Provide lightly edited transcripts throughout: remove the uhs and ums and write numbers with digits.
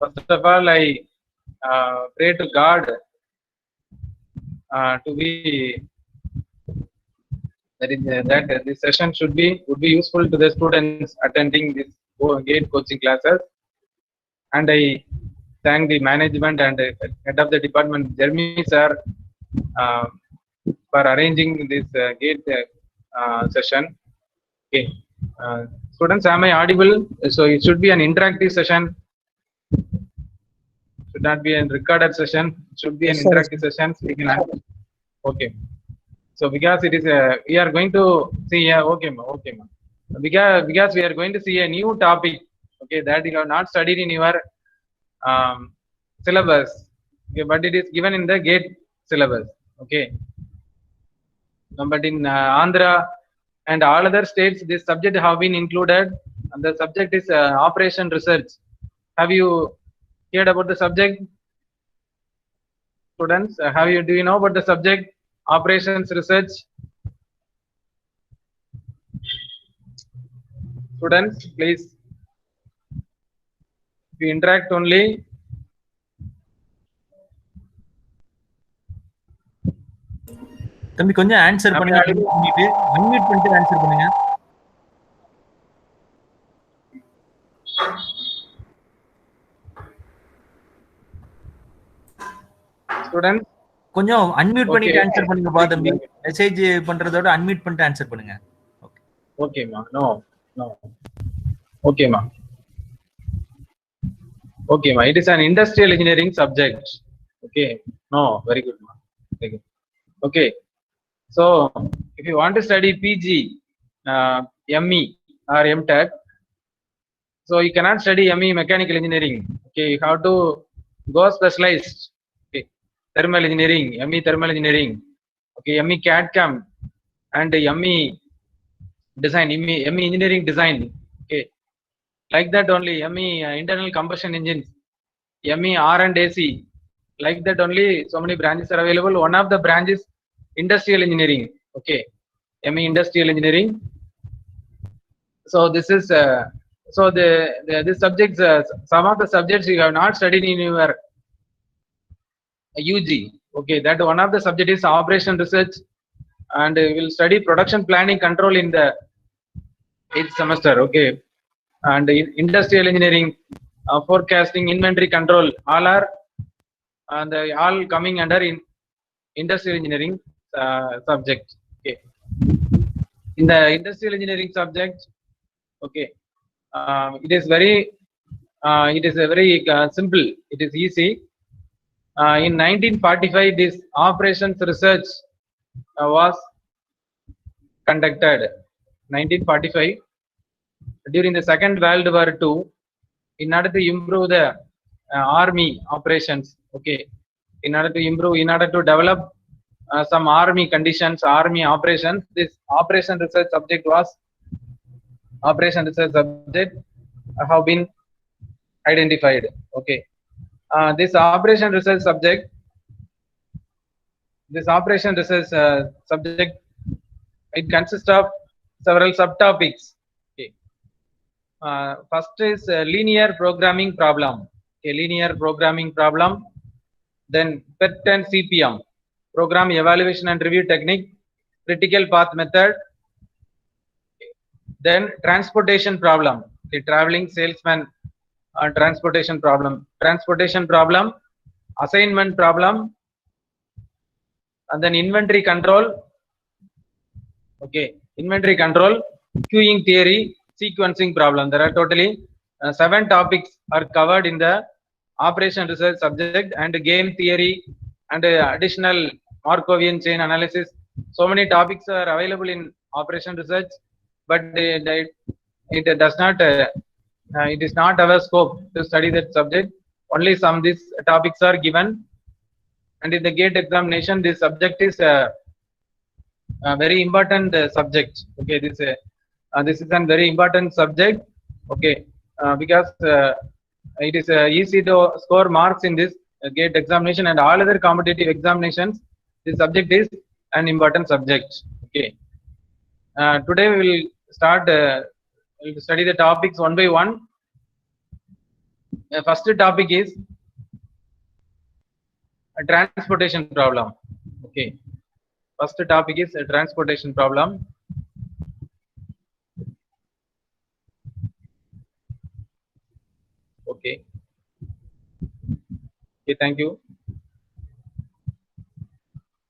First of all, I pray to God to be that this session would be useful to the students attending this GATE coaching classes. And I thank the management and head of the department, Jeremy sir, uh, for arranging this GATE session. Okay, students, am I audible? So it should be an interactive session. Should not be a recorded session. It should be an Yes, sir. interactive session. So we can okay. So because it is we are going to see okay ma, okay ma. Because we are going to see a new topic, okay, that you have not studied in your syllabus, okay, but it is given in the GATE syllabus, okay. But in Andhra and all other states, this subject have been included, and the subject is operation research. Have you heard about the subject, students? Do you know about the subject operations research? Students, please, if you interact only. தம்பி கொஞ்சம் answer பண்ணுங்க, பண்ணிட்டு unmute பண்ணிட்டு answer பண்ணுங்க. Students கொஞ்சம் unmute பண்ணிட்டு answer பண்ணுங்க பா தம்பி. மெசேஜ் பண்றதோட அன்மியூட் பண்ணிட்டு ஆன்சர் பண்ணுங்க. ஓகேமா. நோ ஓகேமா. ஓகேமா, it is an industrial engineering subject. Okay, no, very good ma, very good. Okay, so if you want to study PG, ME or MTech, so you cannot study ME mechanical engineering. Okay, you have to go specialized. Okay, thermal engineering, ME thermal engineering, okay, ME CAD CAM and ME design, ME engineering design. Okay, like that only. ME internal combustion engines, ME R and AC, like that only. So many branches are available. One of the branches industrial engineering. Okay, ME industrial engineering. So this is so this subjects, some of the subjects you have not studied in your UG. Okay, that one of the subject is operation research, and we will study production planning control in the 8th semester. Okay, and industrial engineering, forecasting, inventory control, all are and all coming under in industrial engineering subject. Okay, in the industrial engineering subject, okay, it is very simple. It is easy. In 1945, this operations research was conducted. 1945, during the Second World War II, in order to improve the army operations. Okay, in order to develop some army conditions, army operations, this operation research subject have been identified. Okay, this operation research subject, it consists of several subtopics. Okay, first is linear programming problem. Okay, linear programming problem. Then PET and CPM, program evaluation and review technique, critical path method. Then transportation problem, the traveling salesman transportation problem, assignment problem, and then inventory control. Okay, inventory control, queuing theory, sequencing problem. There are totally 7 topics are covered in the operation research subject, and game theory and additional Markovian chain analysis. So many topics are available in operation research, but it does not it is not our scope to study that subject. Only some these topics are given, and in the GATE examination this subject is a very important subject. Okay, this is a very important subject. Okay, because it is easy to score marks in this GATE examination and all other competitive examinations. This subject is an important subject. Okay, today we will start we'll study the topics one by one. first topic is a transportation problem. Okay. First topic is a transportation problem. Okay. Okay, thank you.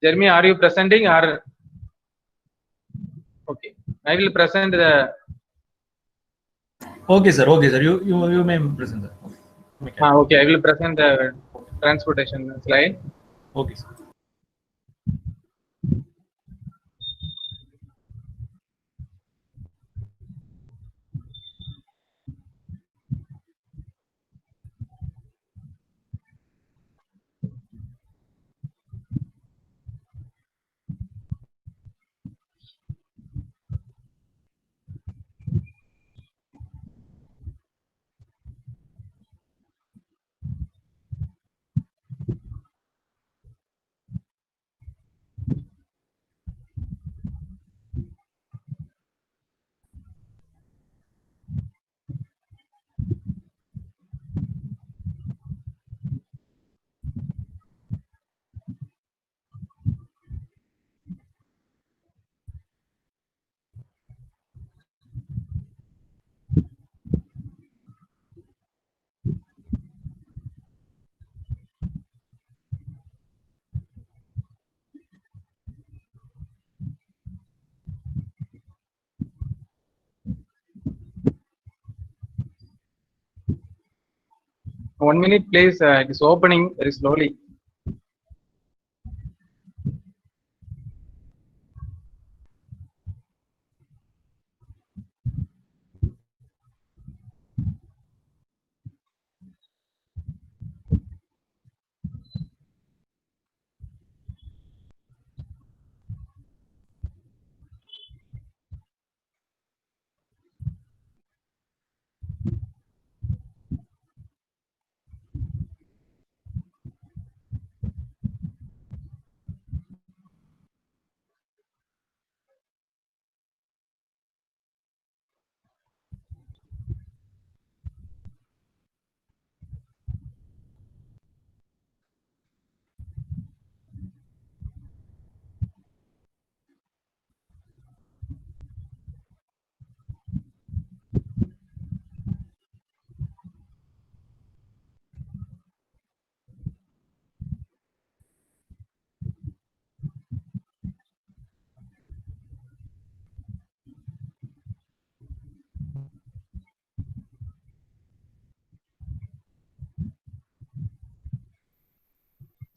Jeremy, are you presenting or? Okay. I will present the. Okay, sir. Okay, sir. You may present that. Okay. Okay, I will present the transportation slide. Okay, sir. One minute, please. It is opening very slowly.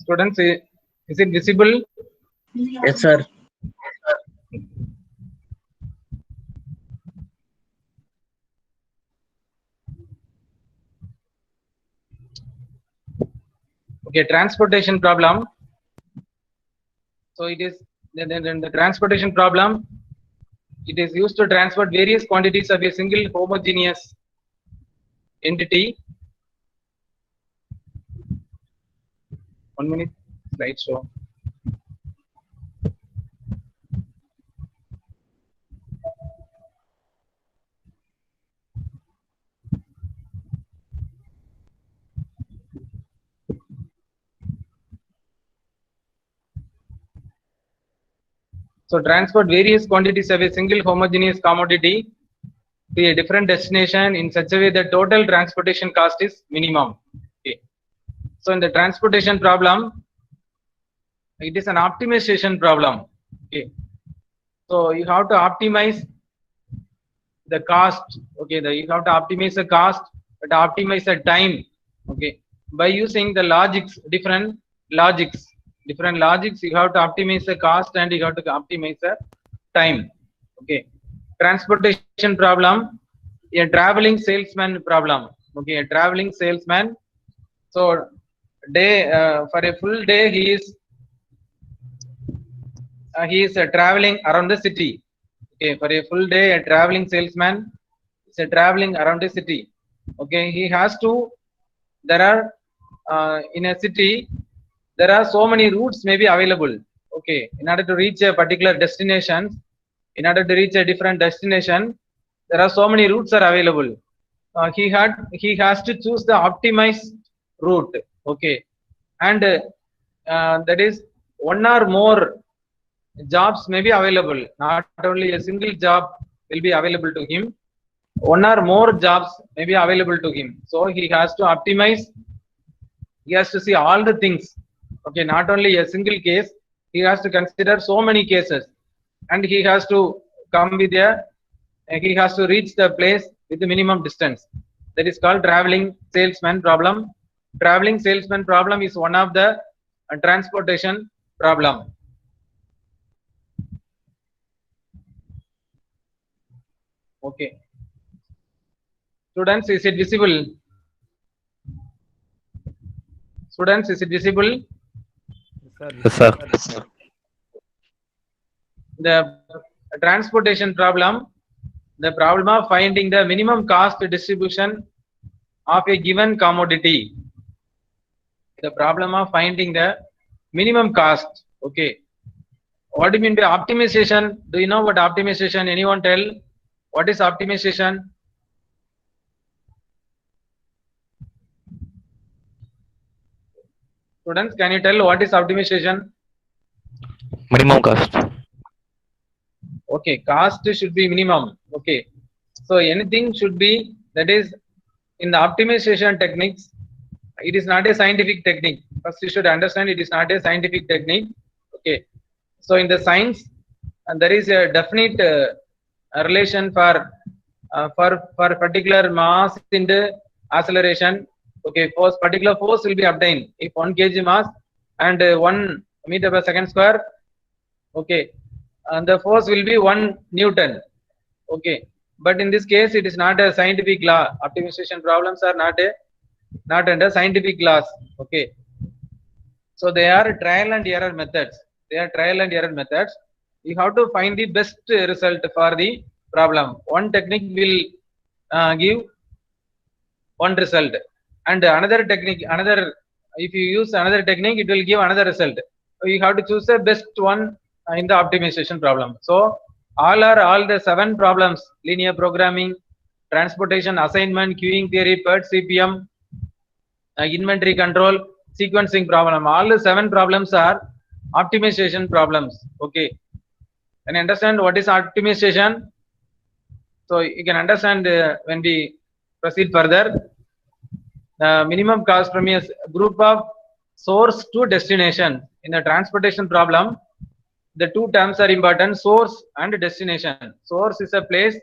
Students, is it visible? Yes, sir. Okay, transportation problem. So it is then the transportation problem. It is used to transport various quantities of a single homogeneous entity. 1 minute, slideshow. So transport various quantities of a single homogeneous commodity to a different destination in such a way that total transportation cost is minimum. Okay. So in the transportation problem, it is an optimization problem. Okay. So you have to optimize the cost. Okay, you have to optimize the cost, but optimize the time. Okay, by using the logics, different logics. You have to optimize the cost and you have to optimize the time. Okay, transportation problem, a traveling salesman problem. Okay, a traveling salesman. So day for a full day he is traveling around the city. Okay, for a full day a traveling salesman is traveling around the city. Okay, he has to. There are in a city there are so many routes may be available. Okay, in order to reach a particular destination, in order to reach a different destination, there are so many routes are available. he has to choose the optimized route. Okay, and that is one or more jobs may be available. Not only a single job will be available to him, one or more jobs may be available to him. So he has to optimize. He has to see all the things. Okay, not only a single case, he has to consider so many cases, and he has to come with a he has to reach the place with the minimum distance. That is called traveling salesman problem. Traveling salesman problem is one of the transportation problem. Okay, students, is it visible? Students, is it visible? Yes, sir. The transportation problem, the problem of finding the minimum cost distribution of a given commodity. The problem of finding the minimum cost. Okay, what do you mean by optimization? Do you know what optimization? Anyone tell what is optimization? Students, can you tell what is optimization? Minimum cost. Okay, cost should be minimum. Okay, so anything should be, that is, in the optimization techniques, it is not a scientific technique. First you should understand it is not a scientific technique. Okay, so in the science, and there is a definite relation for particular mass in the acceleration. Okay, force, particular force will be obtained if 1 kg mass and 1 meter per second square. Okay, and the force will be 1 Newton. Okay, but in this case it is not a scientific law. Optimization problems are not under scientific laws. Okay, so they are trial and error methods. They are trial and error methods. You have to find the best result for the problem. One technique will give one result, and another technique, if you use another technique, it will give another result. So you have to choose the best one in the optimization problem. So all the 7 problems: linear programming, transportation, assignment, queuing theory, PERT, CPM, inventory control, sequencing problem. All the 7 problems are optimization problems. Okay, can you understand what is optimization? So you can understand when we proceed further. Minimum cost from a group of source to destination. In the transportation problem, the 2 terms are important: source and destination. Source is a place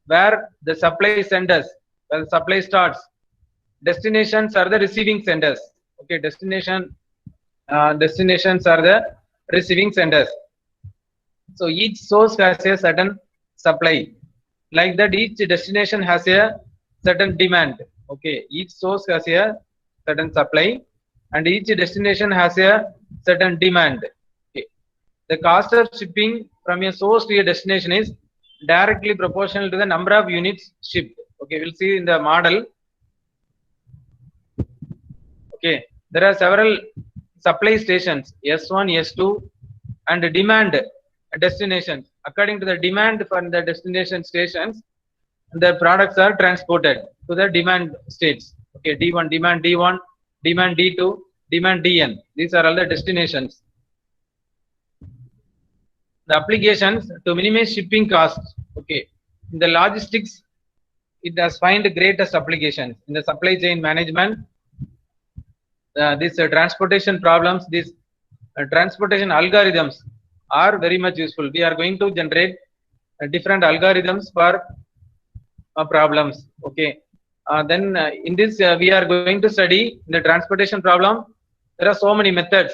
where the supply centers, where the supply starts. Destinations are the receiving centers. Okay, destinations are the receiving centers. So each source has a certain supply. Like that, each destination has a certain demand. Okay, each source has a certain supply and each destination has a certain demand. Okay, the cost of shipping from a source to a destination is directly proportional to the number of units shipped. Okay, we'll see in the model. Okay, there are several supply stations, S1, S2, and demand destinations. According to the demand from the destination stations, the products are transported to the demand states. Okay, D1, demand D1, demand D2, demand DN. These are all the destinations. The applications to minimize shipping costs. Okay, in the logistics, it does find greatest applications. In the supply chain management, these transportation problems, these transportation algorithms are very much useful. We are going to generate different algorithms for problems. Okay, then in this we are going to study the transportation problem. There are so many methods.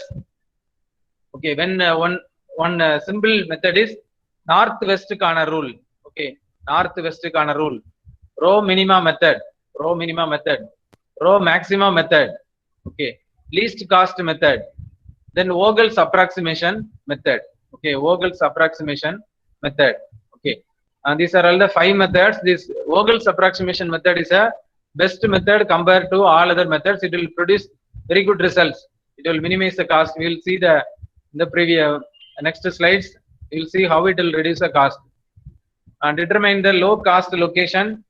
Okay, when one simple method is northwest corner rule. Okay, northwest corner rule. Rho minima method, rho maxima method. Okay, least cost method. Then Vogel's approximation method. Okay, Vogel's approximation method. Okay, and these are all the 5 methods. This Vogel's approximation method is a best method compared to all other methods. It will produce very good results. It will minimize the cost. We will see the previous next slides. You will see how it will reduce the cost and determine the low cost location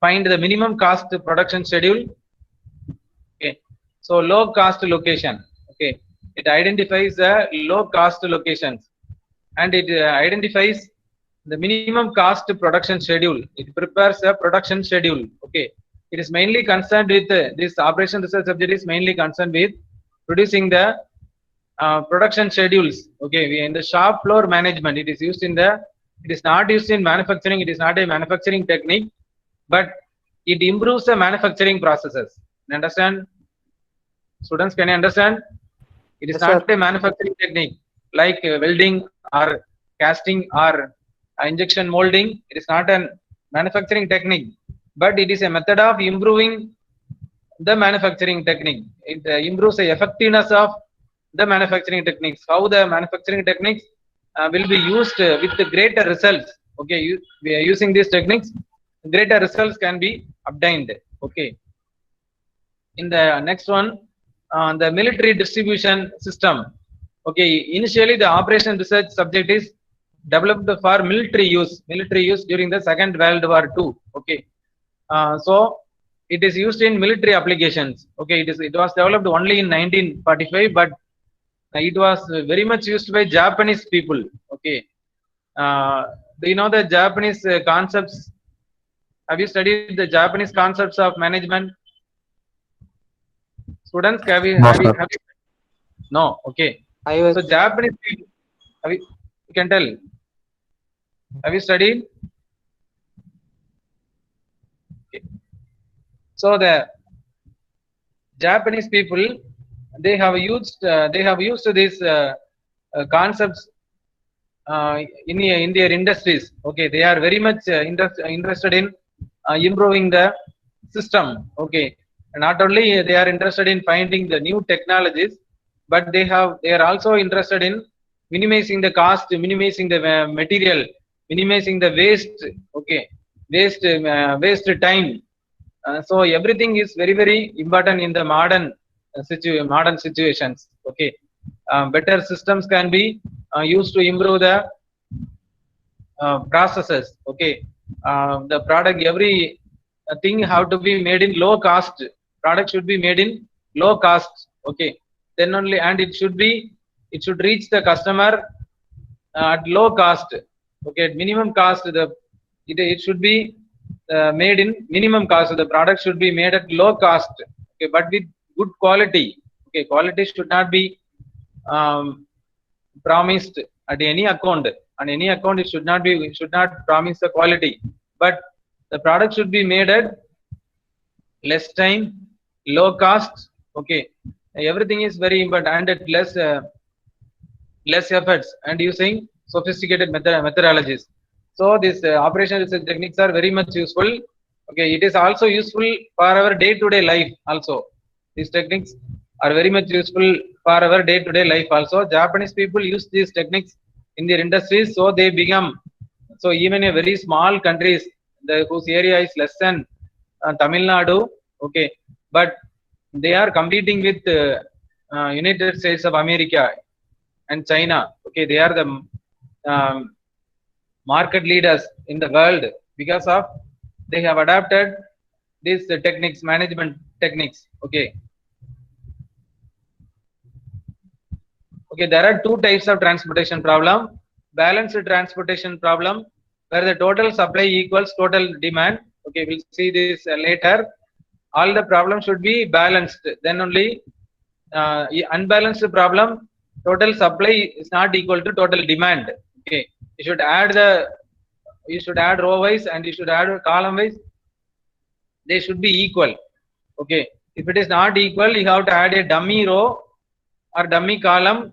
find the minimum cost production schedule. Okay, so low cost location. Okay, it identifies the low cost locations and it identifies the minimum cost production schedule. It prepares a production schedule. Okay, it is mainly concerned with this operation research subject is mainly concerned with producing the production schedules. Okay, we in the shop floor management, it is used in the, it is not used in manufacturing, it is not a manufacturing technique, but it improves the manufacturing processes. You understand, students, can you understand? It is Yes, not sir. a manufacturing technique like welding or casting or injection molding. It is not a manufacturing technique, but it is a method of improving the manufacturing technique. It improves the effectiveness of the manufacturing techniques. How the manufacturing techniques will be used with the greater results. Okay, we are using these techniques, greater results can be obtained. Okay, in the next one, the military distribution system. Okay, initially the operation research subject is developed for military use during the Second World War II. Okay, so it is used in military applications. Okay, it was developed only in 1945, but it was very much used by Japanese people. Okay, do you know the Japanese concepts? Have you studied the Japanese concepts of management? Students, No, sir. have you? No. Okay, I was. so Japanese people, you can tell, have you studied? Okay. So the Japanese people, they have used these concepts in their industries. Okay, they are very much interested in improving the system. Okay, not only they are interested in finding the new technologies, but they are also interested in minimizing the cost, minimizing the material, minimizing the waste. Okay, waste time. So everything is very very important in the modern modern situations. Okay, better systems can be used to improve the processes. Okay, the product, every thing have to be made in low cost. Product should be made in low cost. Okay, then only, and it should reach the customer at low cost. Okay, at minimum cost, it should be made in minimum cost. The product should be made at low cost. Okay, but with good quality. Okay, quality should not be um, promised at any account. On any account, it should not be, it should not promise the quality, but the product should be made at less time, low cost. Okay, everything is very important, and at less efforts, and using sophisticated methodologies. So these operational research techniques are very much useful. Okay, it is also useful for our day-to-day life also. These techniques are very much useful for our day-to-day life also. Japanese people use these techniques in their industries, so they become, so even a very small countries, whose area is less than Tamil Nadu. Okay, but they are competing with United States of America and China. Okay, they are the um, market leaders in the world because of they have adapted these techniques, management techniques. Okay, okay, there are two types of transportation problem. Balanced transportation problem, where the total supply equals total demand. Okay, we'll see this later. All the problems should be balanced, then only unbalanced problem, total supply is not equal to total demand. Okay, you should add row wise and you should add column wise, they should be equal. Okay, if it is not equal, you have to add a dummy row or dummy column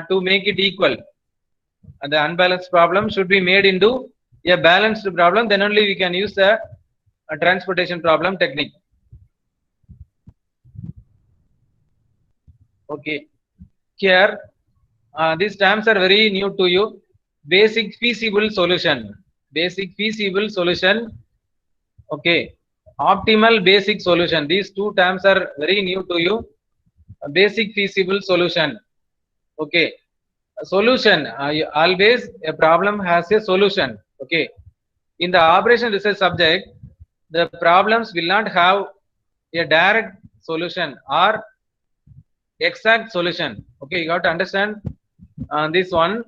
to make it equal. And the unbalanced problem should be made into a balanced problem, then only we can use the transportation problem technique. Okay, here these terms are very new to you. Basic feasible solution, basic feasible solution. Okay, optimal basic solution, these two terms are very new to you. Basic feasible solution. Okay, a solution, always a problem has a solution. Okay, in the operation research subject, the problems will not have a direct solution or exact solution. Okay, you got to understand this one.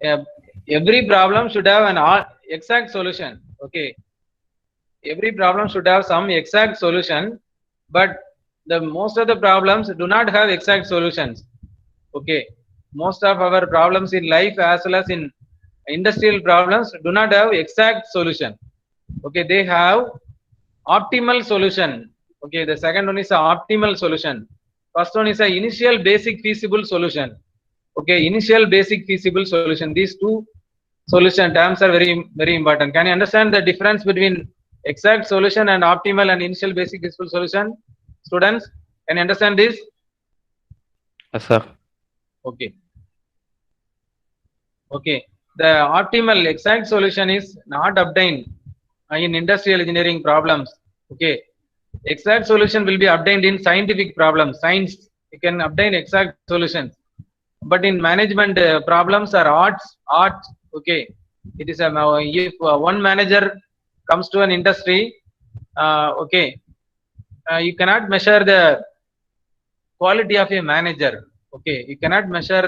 Uh, every problem should have an exact solution. Okay, every problem should have some exact solution, but the most of the problems do not have exact solutions. Okay, most of our problems in life as well as in industrial problems do not have exact solution. Okay, they have optimal solution. Okay, the second one is a optimal solution. First one is a initial basic feasible solution. Okay, initial basic feasible solution. These two solution terms are very important. Can you understand the difference between exact solution and optimal and initial basic feasible solution? Students, can you understand this? Yes, sir. Okay. Okay, the optimal exact solution is not obtained in industrial engineering problems. Okay, exact solution will be obtained in scientific problems. Science, you can obtain exact solutions, but in management problems or art. Okay, it is a if one manager comes to an industry, okay, you cannot measure the quality of a manager. Okay, you cannot measure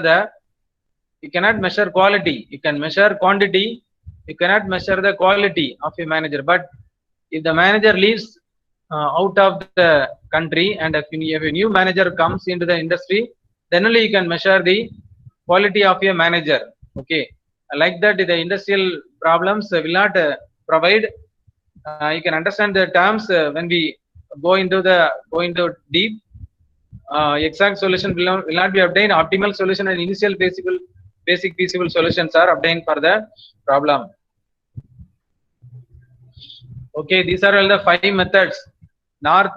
quality. You can measure quantity, you cannot measure the quality of a manager. But if the manager leaves out of the country and if a new manager comes into the industry, then only you can measure the quality of a manager. Okay, like that the industrial problems will not provide. You can understand the terms when we go into deep. Exact solution will not be obtained. Optimal solution and initial basic feasible solutions are obtained for the problem. Okay, these are all the 5 methods north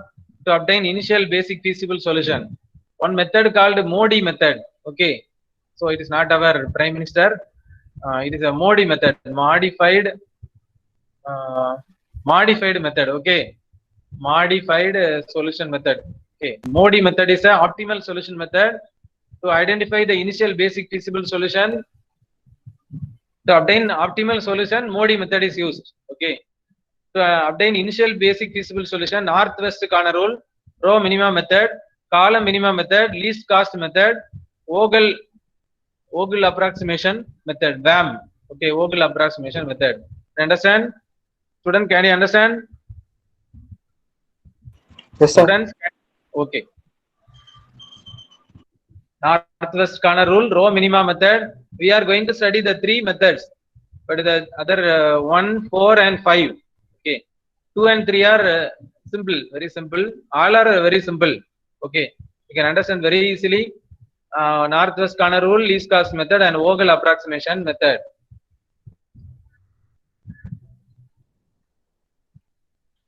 to obtain initial basic feasible solution. One method called Modi method. Okay, so it is not our prime minister. It is a Modi method, modified method. Okay, modified solution method. Okay, Modi method is a optimal solution method to identify the initial basic feasible solution. To obtain optimal solution, Modi method is used. Okay, to obtain initial basic feasible solution, northwest corner rule, row minimum method, column minimum method, least cost method, Vogel approximation method, VAM. Okay, Vogel approximation method. Understand? Student, can you understand? Yes, sir. Students, okay. Northwest corner rule, row minima method. We are going to study the 3 methods, but the other 1, 4 and 5. Okay, 2 and 3 are simple, very simple. All are very simple. Okay, you can understand very easily. Northwest corner rule, least cost method and Vogel approximation method.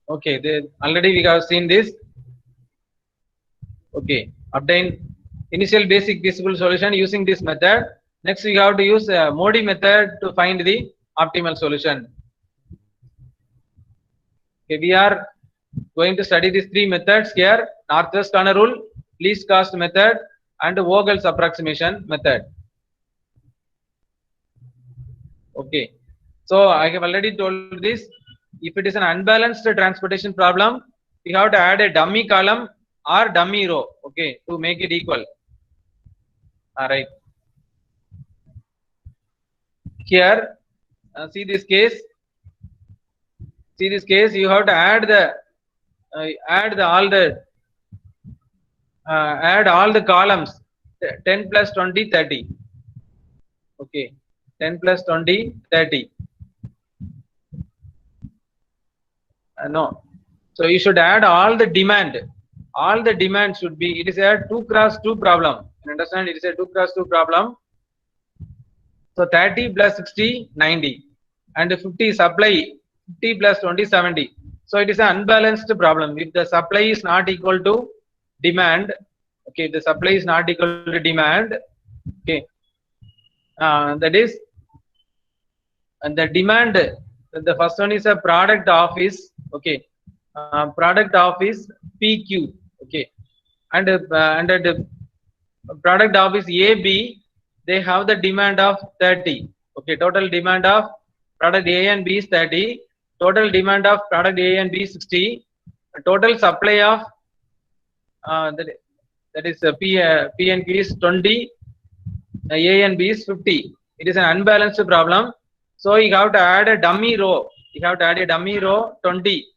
Okay, already we have seen this. Okay, obtain initial basic feasible solution using this method. Next, we have to use Modi method to find the optimal solution. Okay, we are going to study these 3 methods here: northwest corner rule, least cost method, and Vogel's approximation method. Okay, so I have already told this. If it is an unbalanced transportation problem, we have to add a dummy column or dummy row. Okay, to make it equal. All right. Here, see this case. See this case. You have to add all the columns. 10 plus 20, 30. Okay, 10 plus 20, 30. No. So you should add all the demand. All the demand should be. It is a 2 cross 2 problem. You understand? It is a 2 cross 2 problem. So 30 plus 60, 90, and 50 supply. 50 plus 20, 70. So it is an unbalanced problem. If the supply is not equal to demand, okay, the supply is not equal to demand, okay, that is, and the demand, the first one is a product office, okay, product office PQ, okay, and the product office AB, they have the demand of 30, okay, total demand of product A and B is 30, total demand of product A and B 60, total supply of that is P and Q is 20, A and B is 50. It is an unbalanced problem. So you have to add a dummy row. You have to add a dummy row 20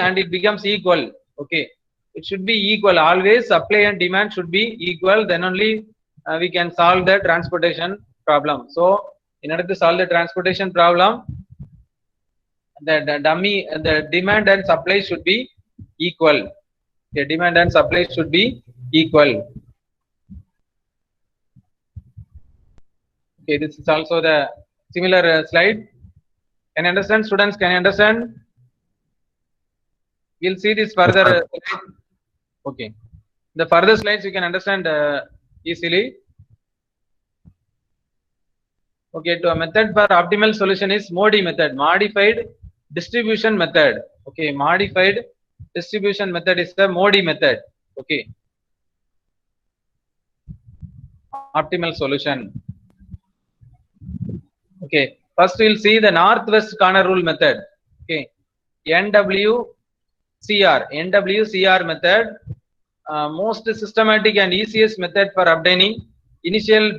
and it becomes equal. Okay, it should be equal. Always supply and demand should be equal. Then only we can solve the transportation problem. So in order to solve the transportation problem, the demand and supply should be equal. The demand and supply should be equal. Okay, this is also the similar slide. Can you understand, students? Can you understand? We'll see this further. Okay, the further slides you can understand easily. Okay, to a method for optimal solution is MODI method, modified distribution method. Okay, modified distribution method is the MODI method. Okay, optimal solution. Okay, first we'll see the northwest corner rule method. Okay, NWCR method, most systematic and easiest method for obtaining initial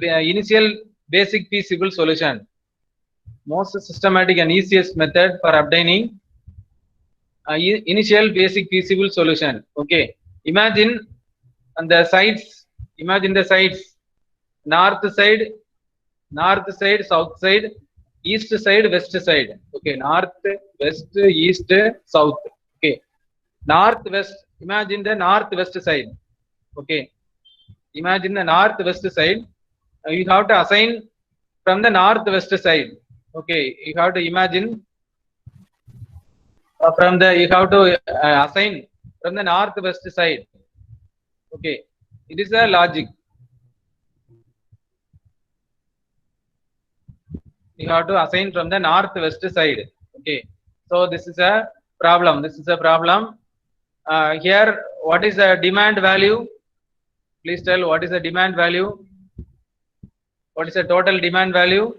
basic feasible solution. Most systematic and easiest method for obtaining initial basic feasible solution. Okay, imagine on the sides, north side, south side, east side, west side. Okay, north, west, east, south. Okay, northwest, imagine the northwest side. Okay, imagine the northwest side. You have to assign from the northwest side. Okay, you have to imagine you have to assign from the northwest side. Okay, it is a logic. You have to assign from the northwest side. Okay, so this is a problem. Here, what is the demand value? Please tell what is the demand value? What is the total demand value?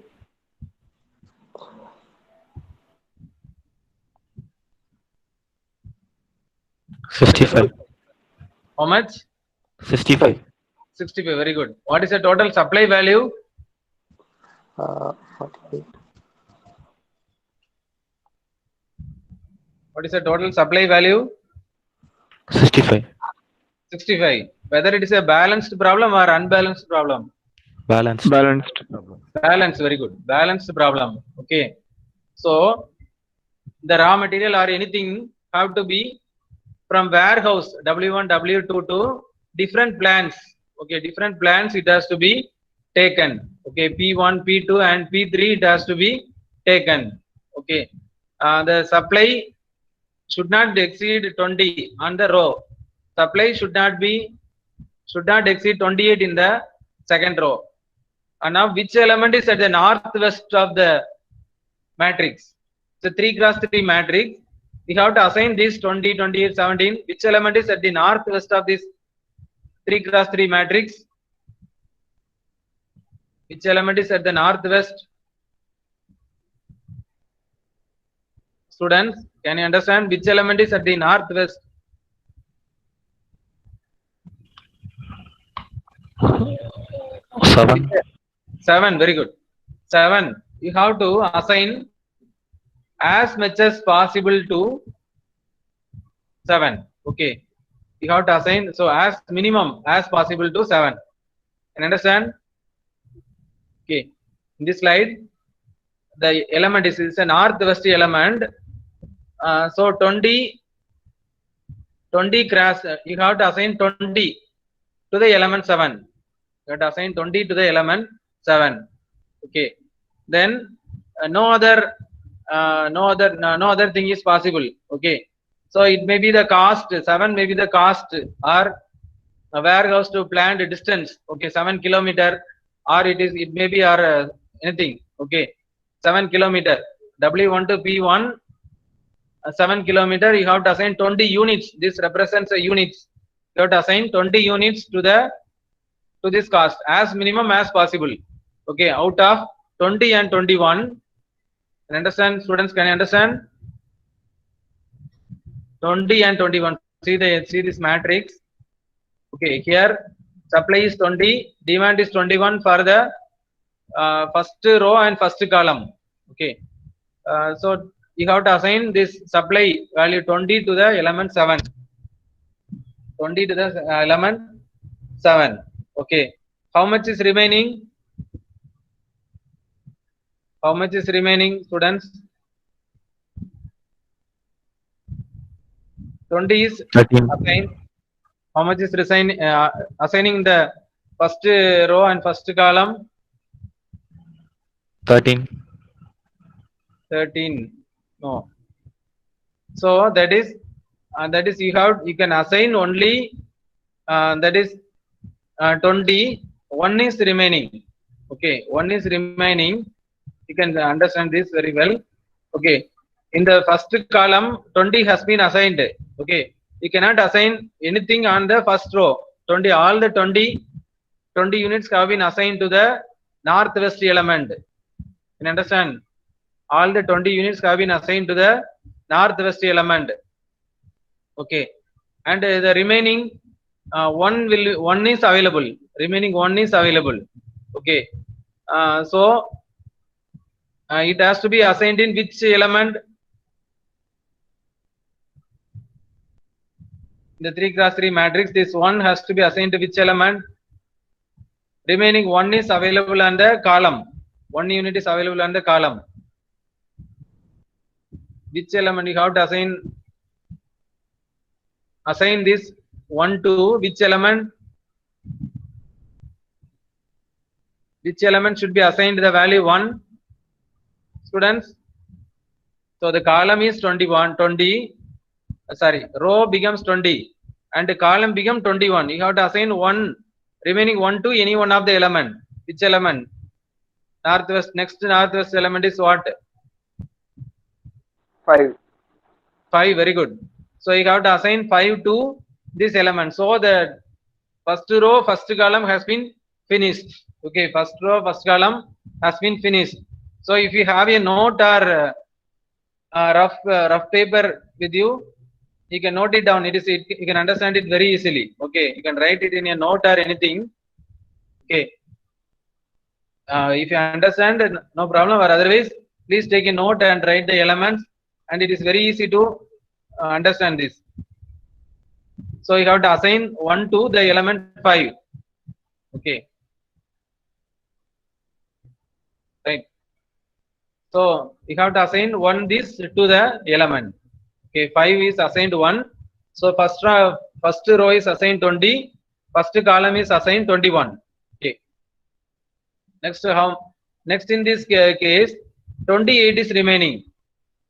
$65. How much? 65. 65. Very good. What is the total supply value? 48. What is the total supply value? 65. 65. Whether it is a balanced problem or unbalanced problem? Balanced. Balanced. Very good. Balanced problem. Okay, so the raw material or anything have to be from warehouse W1 W2 to different plants. Okay, different plants it has to be taken. Okay, P1 P2 and P3 it has to be taken. Okay, the supply should not exceed 20 on the row. Supply should not exceed 28 in the second row. And now which element is at the northwest of the matrix? It's a 3x3 matrix. We have to assign this 20, 28, 17. Which element is at the northwest of this 3x3 matrix? Which element is at the northwest? Students, can you understand which element is at the northwest? 7. 7. Very good. 7. You have to assign as much as possible to 7. Okay, you have to assign, so as minimum as possible to 7. Can you understand? Okay, in this slide the element is a northwest element. So 20 cross, you have to assign 20 to the element 7. You have to assign 20 to the element 7. Okay, then no other thing is possible. Okay, so it may be the cost, 7 may be the cost, or a warehouse to plant distance. Okay, 7 kilometer, or it may be or anything. Okay, 7 kilometer, W1 to P1, 7 kilometer. You have to assign 20 units. This represents a units. You have to assign 20 units to this cost as minimum as possible. Okay, out of 20 and 21, Can you understand, students? Can you understand? 20 and 21. See this matrix. Okay, here supply is 20, demand is 21 for the first row and first column. Okay, so you have to assign this supply value 20 to the element 7. 20 to the element 7. Okay, how much is remaining? How much is remaining, students? 20 is 13. assigned. How much is assigning the first row and first column? 13. 13. No. So that is you can assign only that is 20. One is remaining. Okay, one is remaining. You can understand this very well. Okay, in the first column 20 has been assigned. Okay, you cannot assign anything on the first row. 20, all the 20 units have been assigned to the northwest element. You understand? All the 20 units have been assigned to the northwest element. Okay, and the remaining one is available. Remaining one is available. Okay, so it has to be assigned in which element? The 3x3 matrix, this one has to be assigned to which element? Remaining one is available on the column. One unit is available on the column. Which element you have to assign this one to which element? Which element should be assigned the value 1? Students? So the column is 20, row becomes 20 and the column becomes 21. You have to assign remaining one to any one of the element. Which element? Northwest. Next northwest element is what? 5. 5. Very good. So you have to assign 5 to this element. So the first row, first column has been finished. Okay, first row, first column has been finished. So if you have a note or rough paper with you, you can note it down. You can understand it very easily. Okay, you can write it in a note or anything. Okay, if you understand, no problem. Or otherwise, please take a note and write the elements, and it is very easy to understand this. So you have to assign 1 to the element 5. Okay, right. So you have to assign 1 this to the element. Okay, 5 is assigned 1. So first row is assigned 20. First column is assigned 21. Okay. Next in this case, 28 is remaining.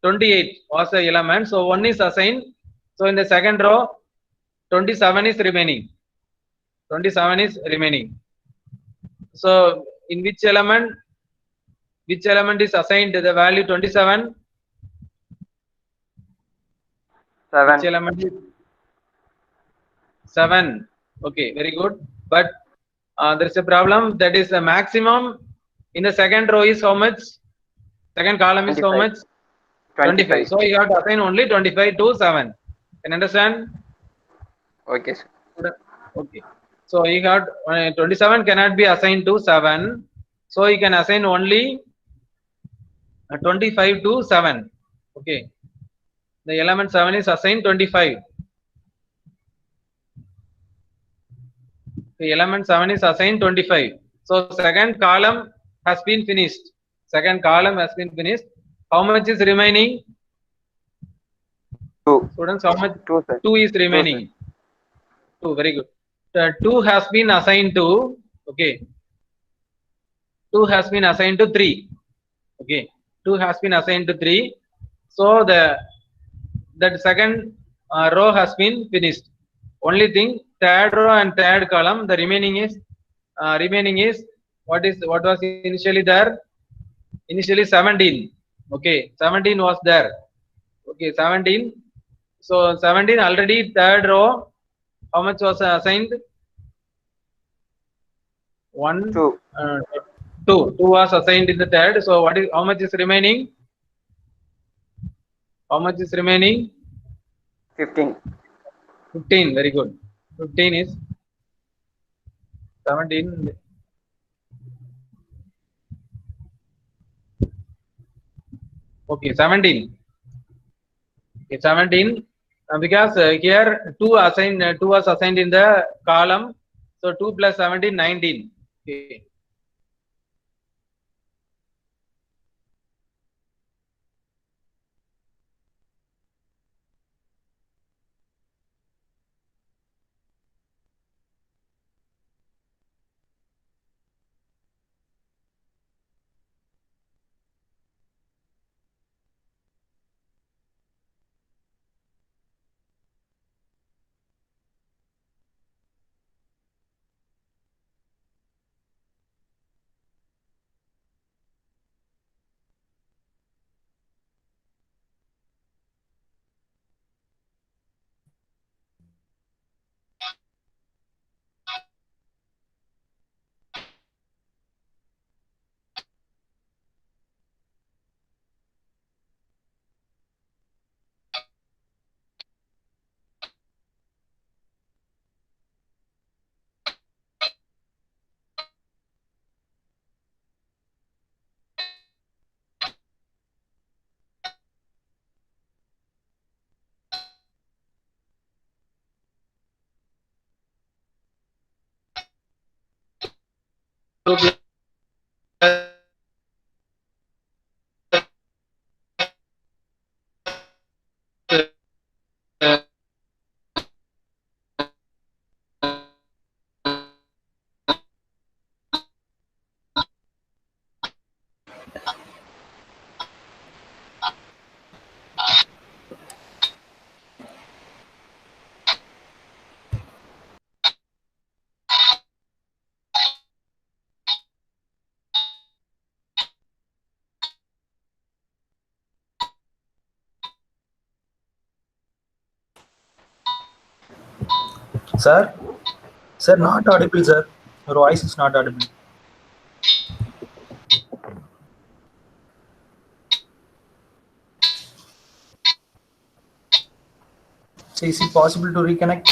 28 was the element. So 1 is assigned. So in the second row, 27 is remaining. 27 is remaining. So in which element? Which element is assigned the value 27? 7. Which element is 7? Okay, very good. But there is a problem. That is the maximum in the second row is how much? Second column is 25. how much? 25. So you have to assign only 25 to 7. Can you understand? Okay, sir. Okay. So you got 27 cannot be assigned to 7. So you can assign only 25 to 7. Okay. The element 7 is assigned 25. The element 7 is assigned 25. So second column has been finished. Second column has been finished. How much is remaining? 2. Students, how much? 2, sir. 2 is remaining. 2, very good. 2 has been assigned to, okay. 2 has been assigned to 3. Okay. 2 has been assigned to 3. So that second row has been finished. Only thing, third row and third column, the remaining is what was initially there? Initially 17. Okay, 17 was there. Okay, 17. So 17 already third row. How much was assigned? 1, 2. 2 was assigned in the third. So how much is remaining? How much is remaining? 15. 15. Very good. 15 is 17. Okay, 17. Okay, 17. Because here 2 was assigned in the column. So 2 plus 17, 19. Okay. Sir? Sir, not audible, sir. Your voice is not audible. So is it possible to reconnect?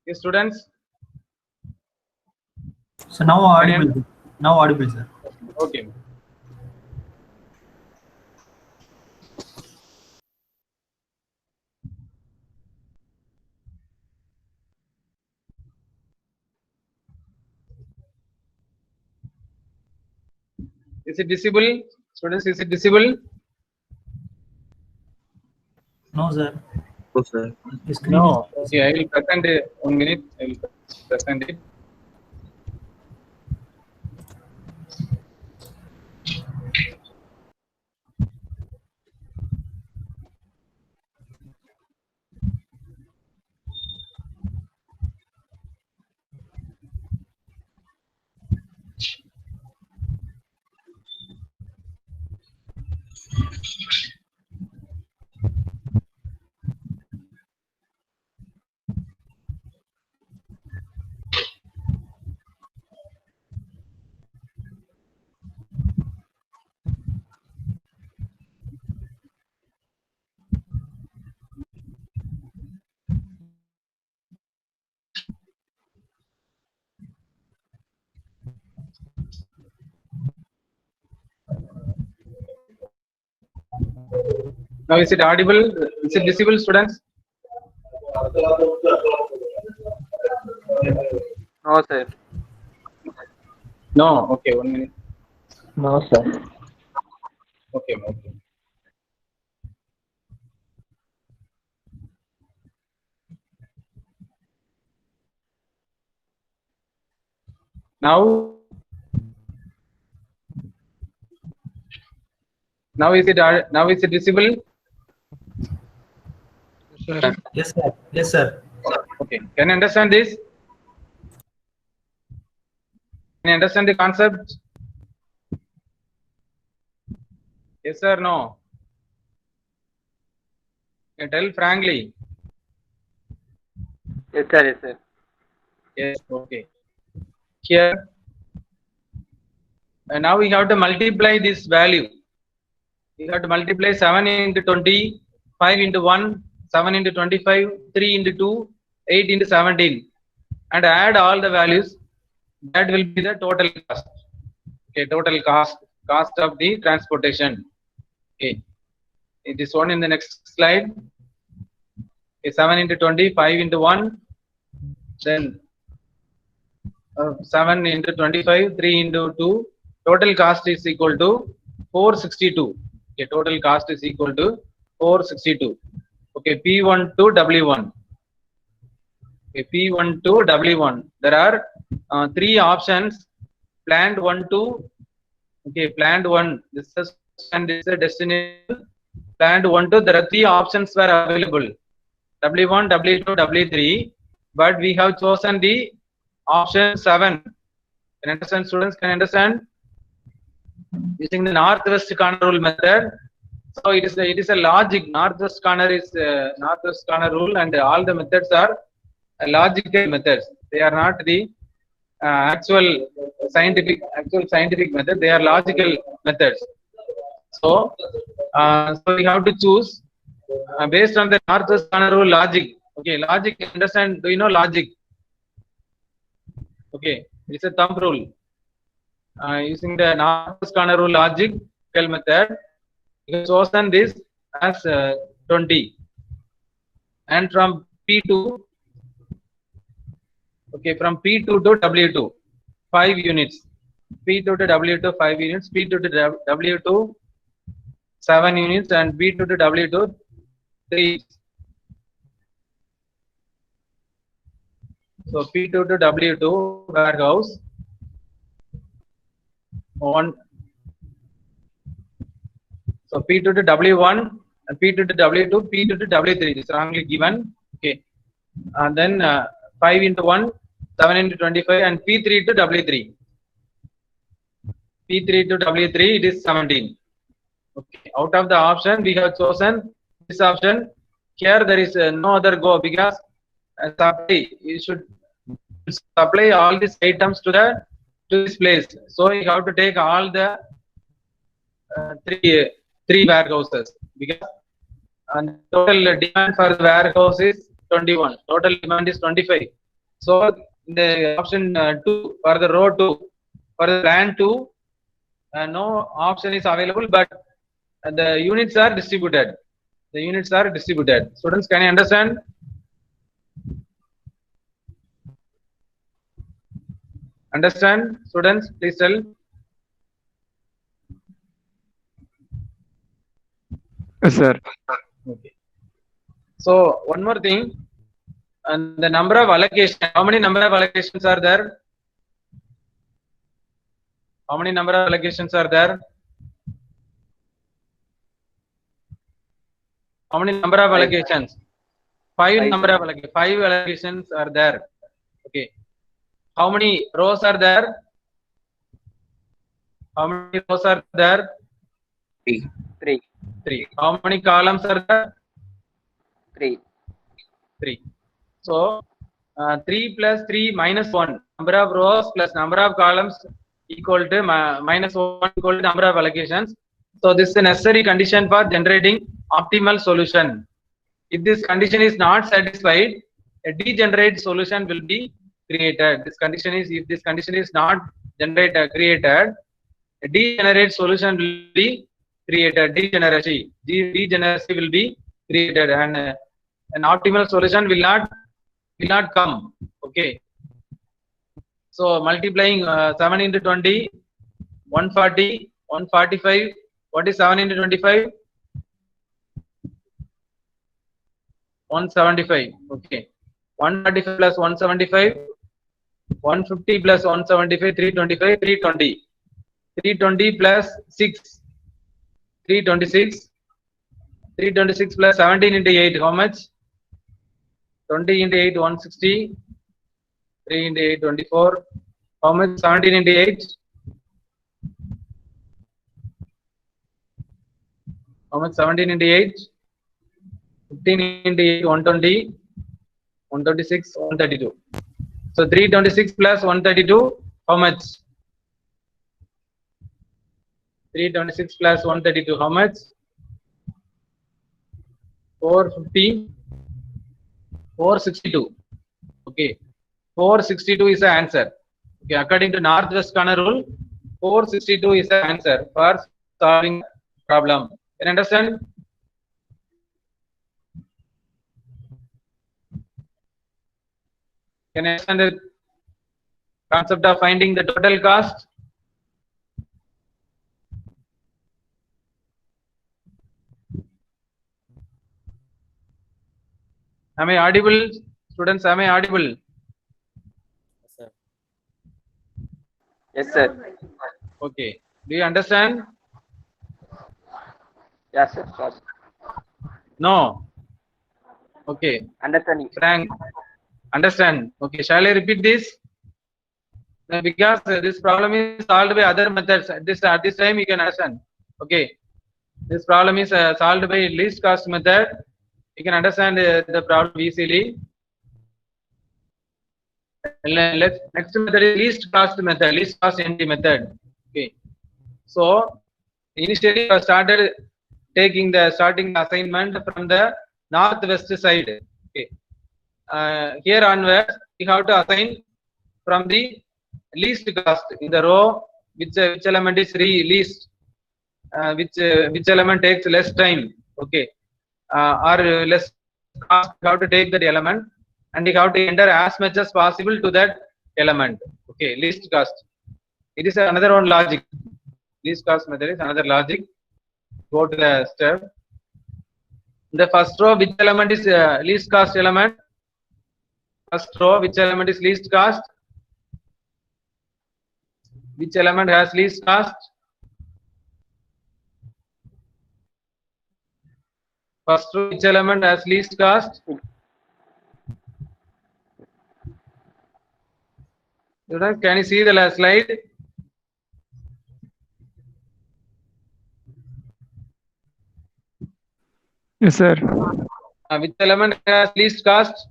Okay, students. So now audible. Now audible, sir. Okay. Is it visible? Students, is it visible? sir. Oh, sir. The screen No. is- Okay, I will present it. 1 minute. I will present it. Now is it audible? Is it visible, students? No, sir. No. Okay, 1 minute. No, sir. Okay, okay. Now now is it visible? Yes, sir. Yes, sir. Okay. Can you understand this? Can you understand the concept? Yes or no? You tell frankly. Yes, sir. Yes, sir. Yes. Okay. Here. And now we have to multiply this value. We have to multiply 7 into 20, 5 into 1, 7 into 25, 3 into 2, 8 into 17, and add all the values. That will be the total cost. Okay, total cost of the transportation. Okay, it is shown in the next slide. Okay, 7 into 20, 5 into 1, then 7 into 25, 3 into 2. Total cost is equal to 462. Okay, total cost is equal to 462. Okay, P1 to W1. Okay, P1 to W1. There are 3 options. Planned 1 to, okay, planned 1. This is and this is a destination. Planned 1 to, there are 3 options were available. W1, W2, W3. But we have chosen the option 7. Can you understand, students? Can you understand? Using the northwest corner rule method. So it is a logic. Northwest corner rule, and all the methods are logical methods. They are not the actual scientific method. They are logical methods. So we have to choose based on the northwest corner rule logic. Okay, logic. Understand? Do you know logic? Okay, it's a thumb rule. Using the northwest corner rule logical method, you have chosen this as 20, and from P2, okay, from P2 to W2, 5 units. P2 to W2, 5 units. P2 to W2, 7 units, and P2 to W2, 3. So P2 to W2 warehouse 1. So P2 to W1 and P2 to W2, P2 to W3 is wrongly given. Okay, and then 5 into 1, 7 into 25, and P3 to W3. P3 to W3, it is 17. Okay, out of the option we have chosen this option. Here there is no other go, because supply, you should supply all these items to this place. So you have to take all the three warehouses, because total demand for the warehouse is 21. Total demand is 25. So the option 2 for the row 2, for the plan 2, no option is available, but the units are distributed. The units are distributed. Students, can you understand? Understand, students? Please tell. Yes, sir. Okay. So one more thing, and the number of allocation. How many number of allocations are there? How many number of allocations are there? How many number of Five. allocations? Five Five, number sir. of allocations. Five allocations are there. Okay. How many rows are there? How many rows are there? 3. 3. Three. How many columns are there? 3. Three. So 3 plus 3 minus 1. Number of rows plus number of columns equal to minus 1 equal to number of allocations. So this is a necessary condition for generating optimal solution. If this condition is not satisfied, a degenerate solution will be created. This condition is, if this condition is not created, a degenerate solution will be created. Degeneracy will be created, and an optimal solution will not come. Okay. So multiplying 7 into 20, 140, 145. What is 7 into 25? 175. Okay. 145 plus 175, 150 plus 175, 325, 320. 320 plus 6, 326. 326 plus 17 into 8, how much? 20 into 8, 160. 3 into 8, 24. How much? 17 into 8. How much? 17 into 8. 15 into 8, 120. 126, 132. So 326 plus 132, how much? 326 plus 132, how much? 450, 462. Okay, 462 is the answer. Okay, according to Northwest Corner rule, 462 is the answer for solving problem. Can you understand? Can you understand the concept of finding the total cost? Am I audible? Students, am I audible? Yes, sir. Okay. Do you understand? Yes, sir. Sure. No. Okay. Understanding. Frank, understand. Okay. Shall I repeat this? Because this problem is solved by other methods. At this time you can understand. Okay. This problem is solved by least cost method. You can understand the problem easily. Next method is least cost method, least cost entry method. Okay. So initially I started taking the starting assignment from the northwest side. Okay. Here onwards you have to assign from the least cost in the row which element is least, which element takes less time. Okay. Or less cost, you have to take that element and you have to enter as much as possible to that element. Okay, least cost. It is another one logic. Least cost method is another logic. Go to the step. In the first row, which element is least cost element? First row, which element is least cost? Which element has least cost? First row, which element has least cost? Can you see the last slide? Yes, sir. Which element has least cost?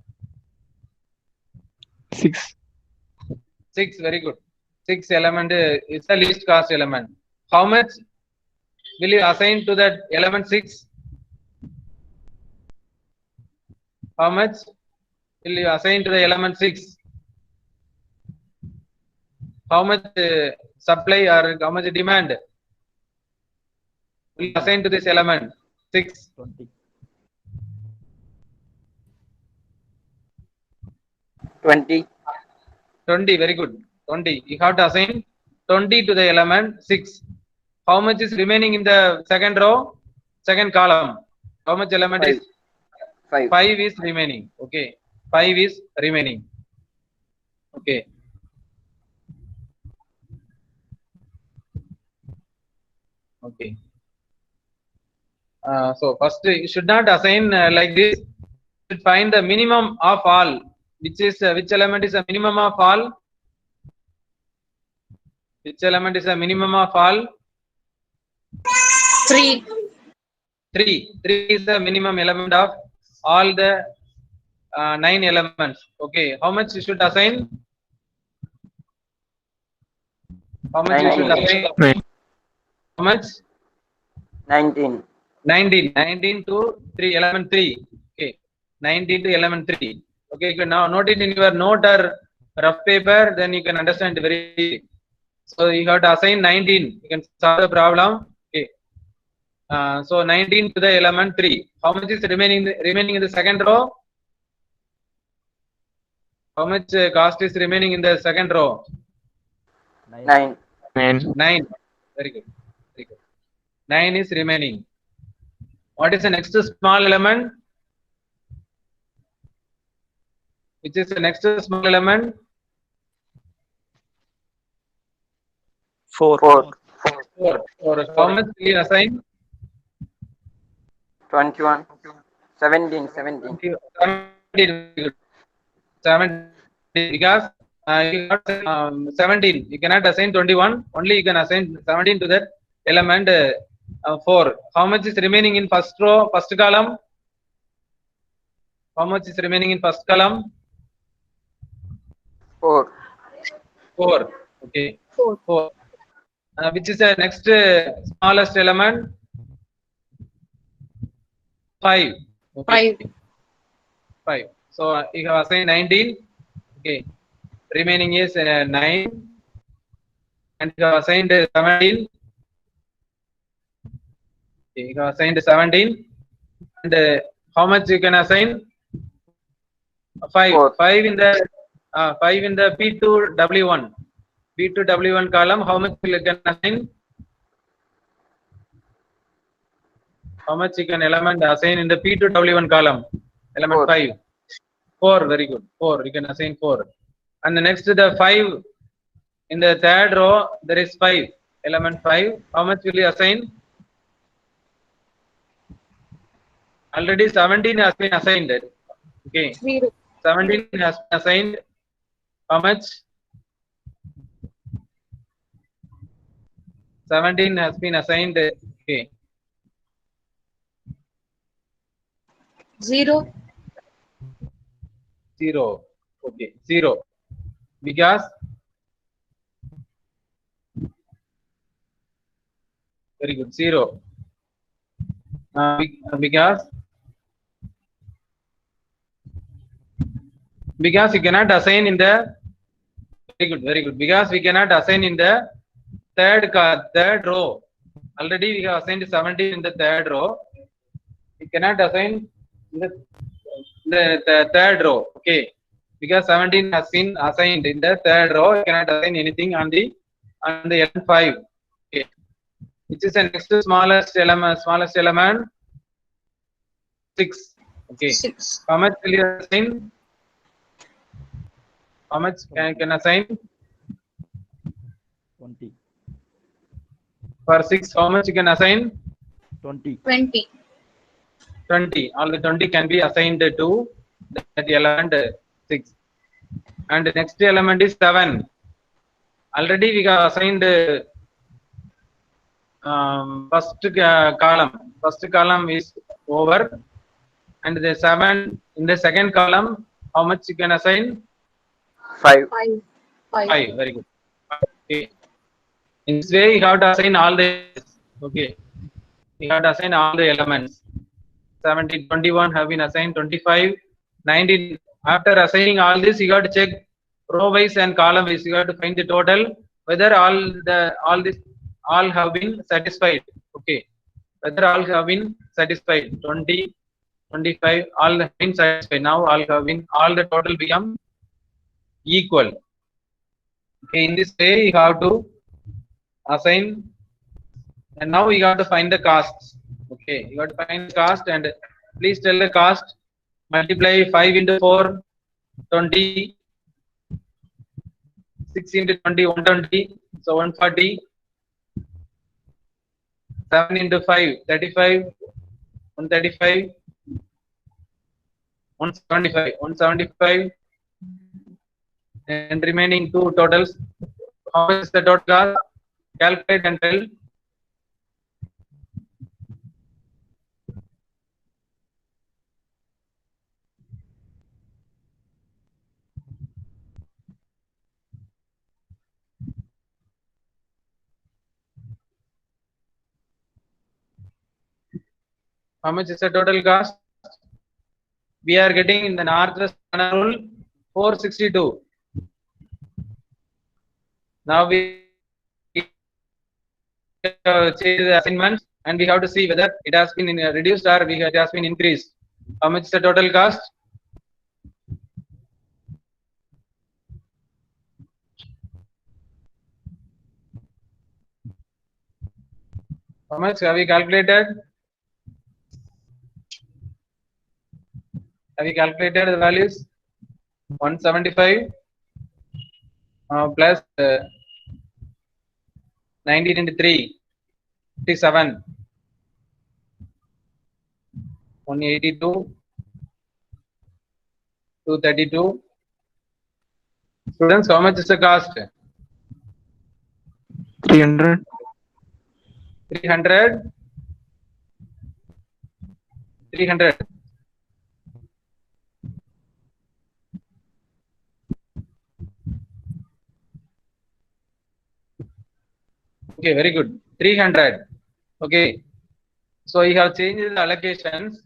6. 6, very good. 6 element is the least cost element. How much will you assign to that element 6? How much will you assign to the element 6? How much supply or how much demand will you assign to this element 6? 20. 20, very good. 20. You have to assign 20 to the element 6. How much is remaining in the second row, second column? How much element 5. is 5. 5 is remaining. Okay, 5 is remaining. Okay. Okay. So first you should not assign like this. You should find the minimum of all, which is which element is a minimum of all? Which element is a minimum of all? 3. 3. 3 is the minimum element of all the 9 elements. Okay, how much you should assign? How much you should assign? How much? 19. 19 to 3, element 3. Okay, 19 to element 3. Okay, you can now note it in your note or rough paper, then you can understand very easy. So you have to assign 19. You can solve the problem. Okay. So 19 to the element 3. How much is remaining in the second row? How much cost is remaining in the second row? 9. 9. Very good. Very good. 9 is remaining. What is the next small element? Which is the next small element? 4. 4. 4. How much will you assign? 21. 17. 17. 17. 17 because you got 17. You cannot assign 21. Only you can assign 17 to that element 4. How much is remaining in first row, first column? How much is remaining in first column? 4. 4. Okay. 4. Which is the next smallest element? 5. Okay. 5. 5. So you have assigned 19. Okay. Remaining is 9. And you have assigned 17. Okay, you have assigned 17. And how much you can assign? 5. 4. 5 in the P2W1. P2W1 column. How much you can assign? How much you can element assign in the P2W1 column? Element 4. 5. 4. Very good. 4. You can assign 4. And the next the 5 in the third row there is 5. Element 5. How much will you assign? Already 17 has been assigned. Okay. 0. 17 has been assigned. How much? 17 has been assigned. Okay. 0. 0. Okay. 0. Because very good. 0. Because you cannot assign in the very good because we cannot assign in the third row. Already we have assigned 17 in the third row. We cannot assign in the third row. Okay, because 17 has been assigned in the third row. You cannot assign anything on the L5. Okay, which is the next smallest element? 6. Okay. 6. How much will you assign? How much can assign? 20. For 6, how much you can assign? 20. 20. 20. All the 20 can be assigned to that element 6. And the next element is 7. Already we have assigned first column. First column is over. And the 7 in the second column, how much you can assign? 5. 5. 5. 5. Very good. Okay. In this way, you have to assign all the. Okay. You have to assign all the elements. 17, 21 have been assigned. 25, 19. After assigning all this, you have to check row wise and column wise. You have to find the total whether all have been satisfied. Okay. Whether all have been satisfied. 20, 25, all have been satisfied. Now all the total become equal. Okay, in this way you have to assign, and now you have to find the costs. Okay, you have to find the cost, and please tell the cost multiply 5 into 4, 20, 6 into 20, 120, so 140, 7 into 5, 35, 135, 175, 175, and remaining two totals. How much is the total cost? Calculate and tell. How much is the total cost? We are getting in the Northwest Corner rule 462. Now we change the assignments and we have to see whether it has been reduced or it has been increased. How much is the total cost? How much have we calculated? Have we calculated the values? 175 plus 19 into 3, 57, 182, 232. Students, how much is the cost? 300. 300. 300. Okay, very good. 300. Okay. So you have changed the allocations.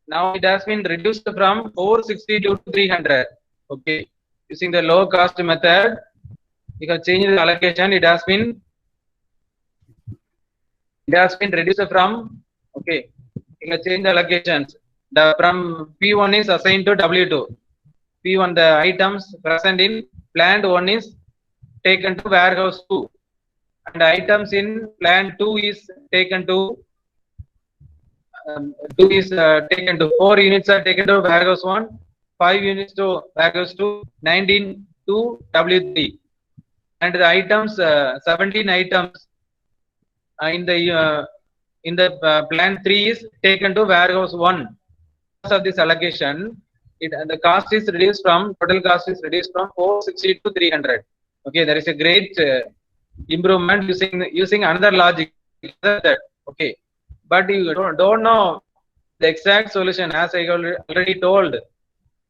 Now it has been reduced from 462 to 300. Okay. Using the low cost method, you have changed the allocation. It has been reduced from, okay, you can change the allocations. The from P1 is assigned to W2. P1, the items present in plant 1 is taken to warehouse 2. And items in plant 2 is taken to 2 is taken to 4 units are taken to warehouse 1, 5 units to warehouse 2, 19 to W3. And the items 17 items in the plant 3 is taken to warehouse 1. Because of this allocation, the cost is reduced from total cost is reduced from 460 to 300. Okay, there is a great improvement using another logic. Okay, but you don't know the exact solution. As I already told,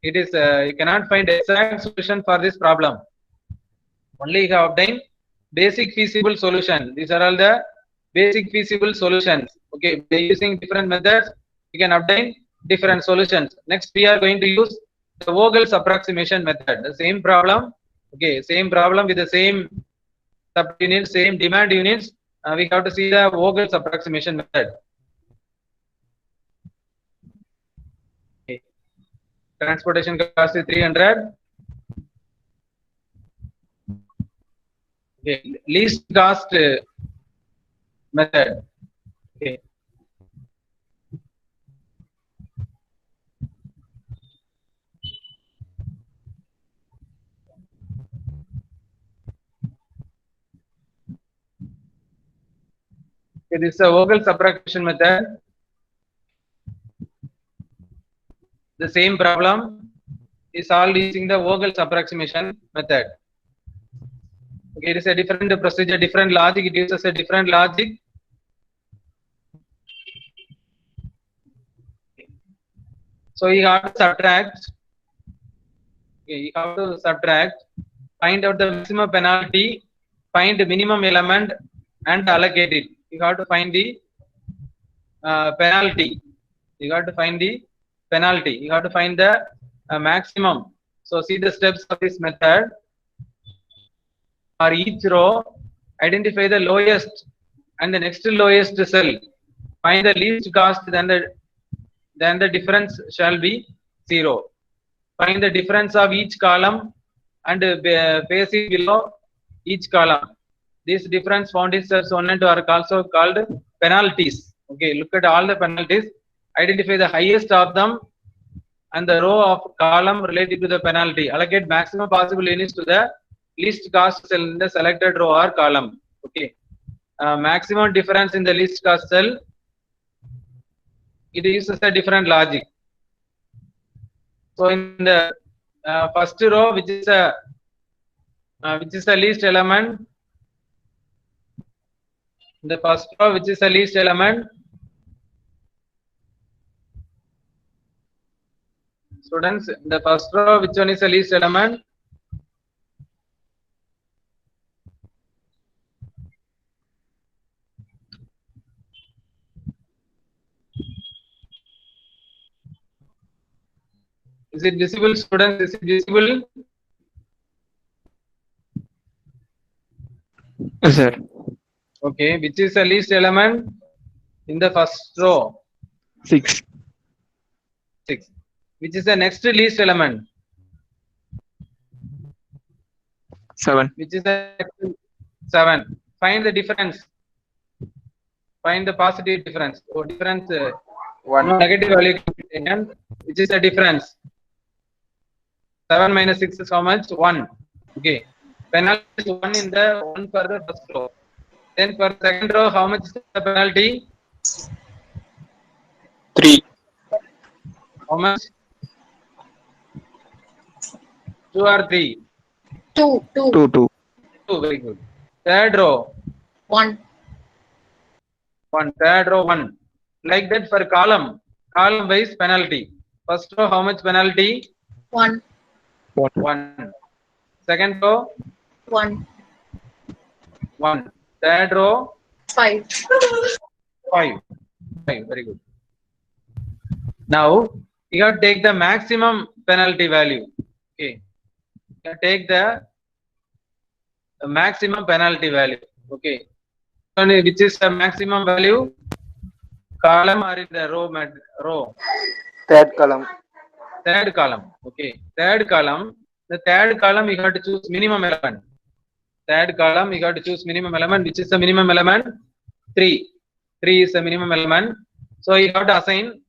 it is you cannot find exact solution for this problem. Only you have obtained basic feasible solution. These are all the basic feasible solutions. Okay, by using different methods, you can obtain different solutions. Next, we are going to use the Vogel's approximation method. The same problem. Okay, same problem with the same subunits, same demand units. We have to see the Vogel's approximation method. Okay. Transportation cost is 300. Okay. Least cost method. Okay. This is a Vogel's approximation method. The same problem is solved using the Vogel's approximation method. Okay, it is a different procedure, different logic. It uses a different logic. So you have to subtract. Okay, you have to subtract. Find out the maximum penalty. Find the minimum element and allocate it. You have to find the penalty. You have to find the penalty. You have to find the maximum. So see the steps of this method. For each row, identify the lowest and the next lowest cell. Find the least cost, then the difference shall be 0. Find the difference of each column and place it below each column. This difference found in steps 1 and 2 are also called penalties. Okay, look at all the penalties. Identify the highest of them and the row of column related to the penalty. Allocate maximum possible units to the least cost cell in the selected row or column. Okay. Maximum difference in the least cost cell. It uses a different logic. So in the first row, which is the least element, the first row, which is the least element, students, the first row, which one is the least element? Is it visible, students? Is it visible? Yes, sir. Okay, which is the least element in the first row? 6. 6. Which is the next least element? 7. Which is the next 7. Find the difference. Find the positive difference. So difference, One. no negative value taken. Which is the difference? 7 minus 6 is how much? 1. Okay. Penalty is 1 in the 1 for the first row. Then for second row, how much is the penalty? 3. How much? 2 or 3? 2, 2, 2. 2. 2. Very good. Third row, 1, 1. Third row, 1. Like that for column wise penalty. First row, how much penalty? 1, 1. Second row, 1, 1. Third row, 5, 5. 5. Very good. Now you have to take the maximum penalty value. Okay. You have to take the maximum penalty value. Okay. Which is the maximum value? Column or in the row? Third column. Third column. Okay. Third column. The third column you have to choose minimum element. Third column you have to choose minimum element. Which is the minimum element? 3. 3 is the minimum element. So you have to assign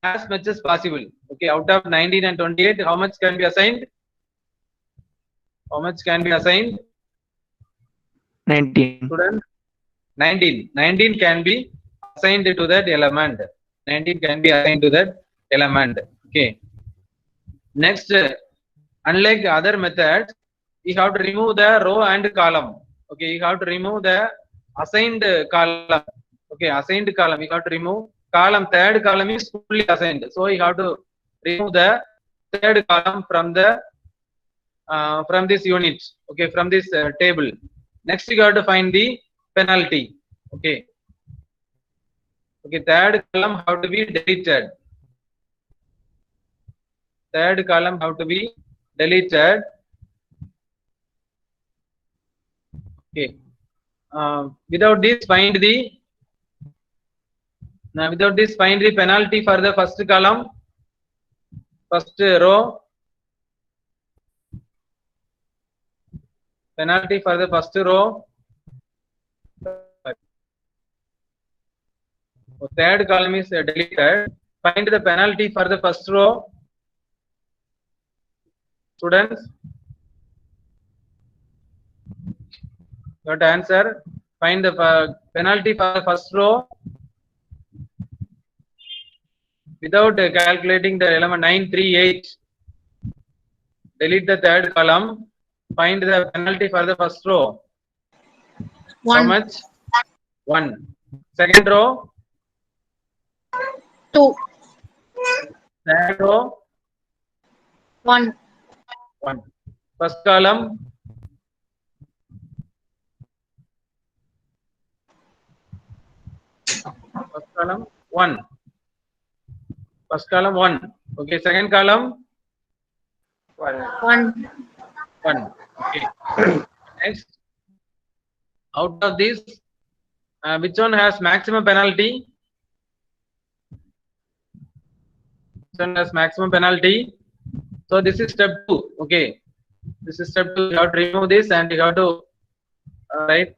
as much as possible. Okay. Out of 19 and 28, how much can be assigned? How much can be assigned? 19. Students? 19. 19 can be assigned to that element. 19 can be assigned to that element. Okay. Next, unlike other methods, you have to remove the row and column. Okay, you have to remove the assigned column. Okay, assigned column you have to remove. Column, third column is fully assigned. So you have to remove the third column from the from this unit. Okay, from this table. Next, you have to find the penalty. Okay. Okay, third column have to be deleted. Third column have to be deleted. Okay. Without this, find the penalty for the first column, first row. Penalty for the first row. Third column is deleted. Find the penalty for the first row. Students, you have to answer. Find the penalty for the first row without calculating the element 9, 3, 8. Delete the third column. Find the penalty for the first row. 1, How much? 1. Second row. 2, Third row. 1, 1. First column. First column 1. First column 1. Okay. Second column 1. 1, 1. Okay. Next, out of this, which one has maximum penalty? Which one has maximum penalty? So this is step 2. Okay. This is step 2. You have to remove this and you have to write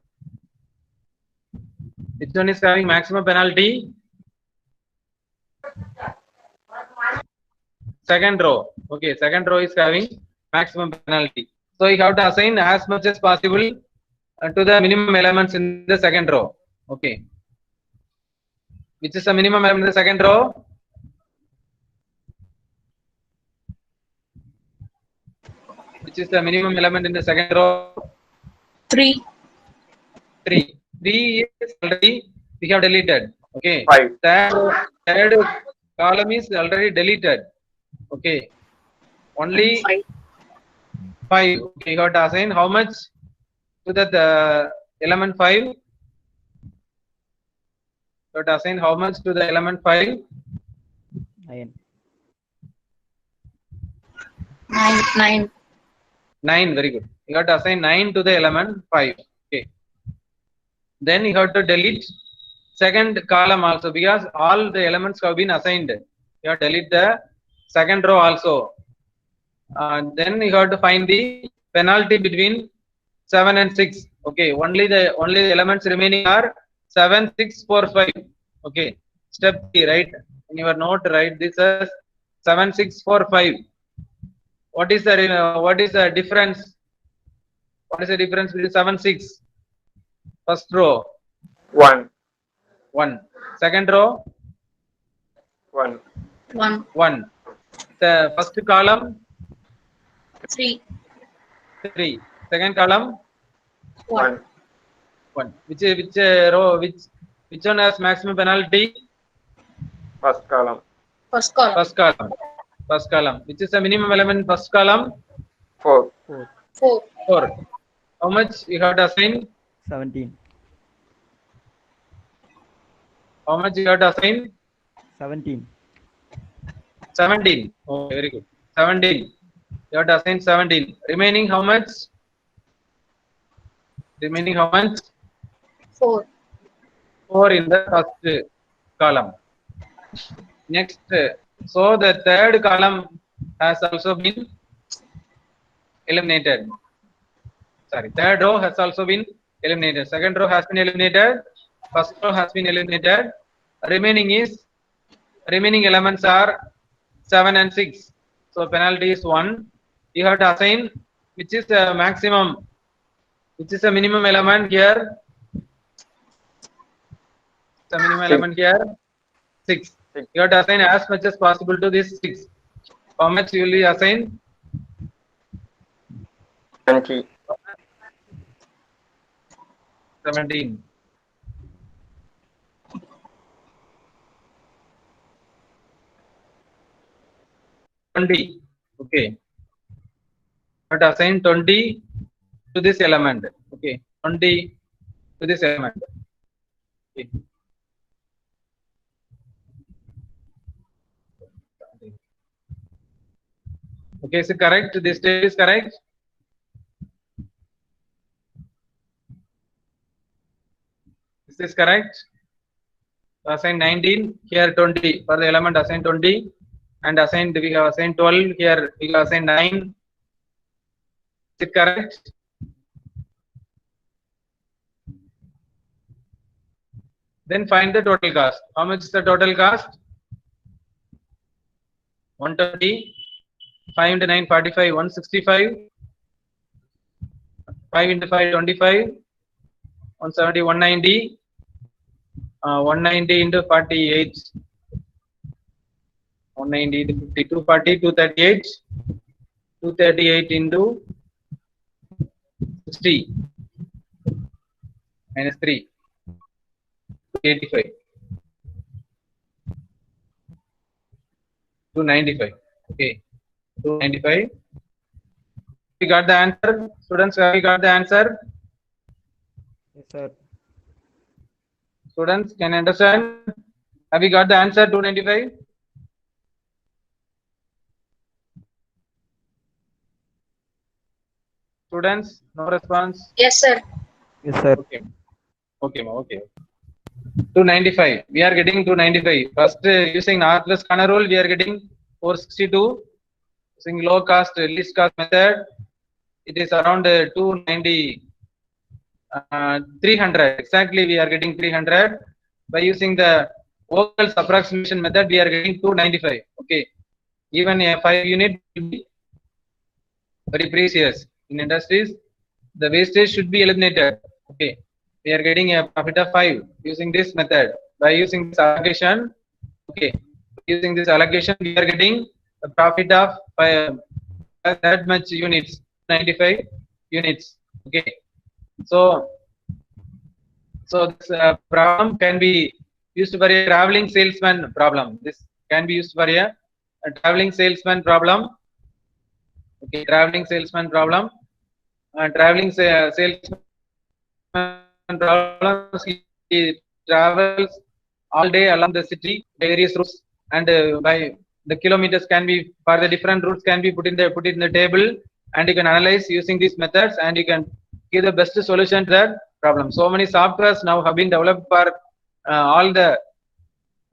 which one is having maximum penalty. second row. Okay, second row is having maximum penalty. So you have to assign as much as possible to the minimum elements in the second row. Okay. Which is the minimum element in the second row? Which is the minimum element in the second row? 3. 3. 3 is already we have deleted. Okay. 5. Third column is already deleted. Okay. Only 5. 5. Okay, you have to assign how much to the element 5? You have to assign how much to the element 5? 9. 9. 9. Very good. You have to assign 9 to the element 5. Okay. Then you have to delete second column also because all the elements have been assigned. You have to delete the second row also. Then you have to find the penalty between 7 and 6. Okay, only the elements remaining are 7, 6, 4, 5. Okay, step 3, right? In your note, write this as 7, 6, 4, 5. What is the difference? What is the difference between 7, 6? First row 1. 1. Second row 1. 1. 1. The first column 3. 3. Second column 1. 1. Which row? Which one has maximum penalty? First column. First column. First column. First column. Which is the minimum element in first column? 4. 4. 4. How much you have to assign? 17. How much you have to assign? 17. 17. Oh, very good. 17. You have to assign 17. Remaining how much? Remaining how much? 4. 4 in the first column. Next, so the third column has also been eliminated. Sorry, third row has also been eliminated. Second row has been eliminated. First row has been eliminated. Remaining elements are 7 and 6. So penalty is 1. You have to assign which is the maximum, which is the minimum element here. The minimum element here 6. You have to assign as much as possible to this 6. How much will you assign? 20. 17. Okay. But assign 20 to this element. Okay. 20 to this element. Okay. Okay, is it correct? This state is correct? Is this correct? Assign 19, here 20. For the element assign 20 and assigned we have assigned 12, here we have assigned 9. Is it correct? Then find the total cost. How much is the total cost? 120. 5 into 9, 45, 165. 5 into 5, 25. 170, 190. 190 into 48. 190 into 50, 240, 238. 238 into 60. Minus 3. 285. 295. Okay. 295. We got the answer. Students, have you got the answer? Yes, sir. Students, can you understand? Have you got the answer 295? Students, no response. Yes, sir. Yes, sir. Okay. Okay. 295. We are getting 295. First, using Northwest Corner rule, we are getting 462. Using low cost, least cost method, it is around 290. 300. Exactly, we are getting 300. By using the Vogel's approximation method, we are getting 295. Okay. Even a 5 unit will be very precious. In industries, the wastage should be eliminated. Okay, we are getting a profit of 5 using this method. By using this allocation, okay, using this allocation, we are getting a profit of 5, that much units, 95 units. Okay, so this problem can be used for a traveling salesman problem. This can be used for a traveling salesman problem. Okay, traveling salesman problem. Traveling salesman problem. He travels all day along the city, various routes, and by the kilometers can be for the different routes can be put in the table, and you can analyze using these methods, and you can give the best solution to that problem. So many softwares now have been developed for all the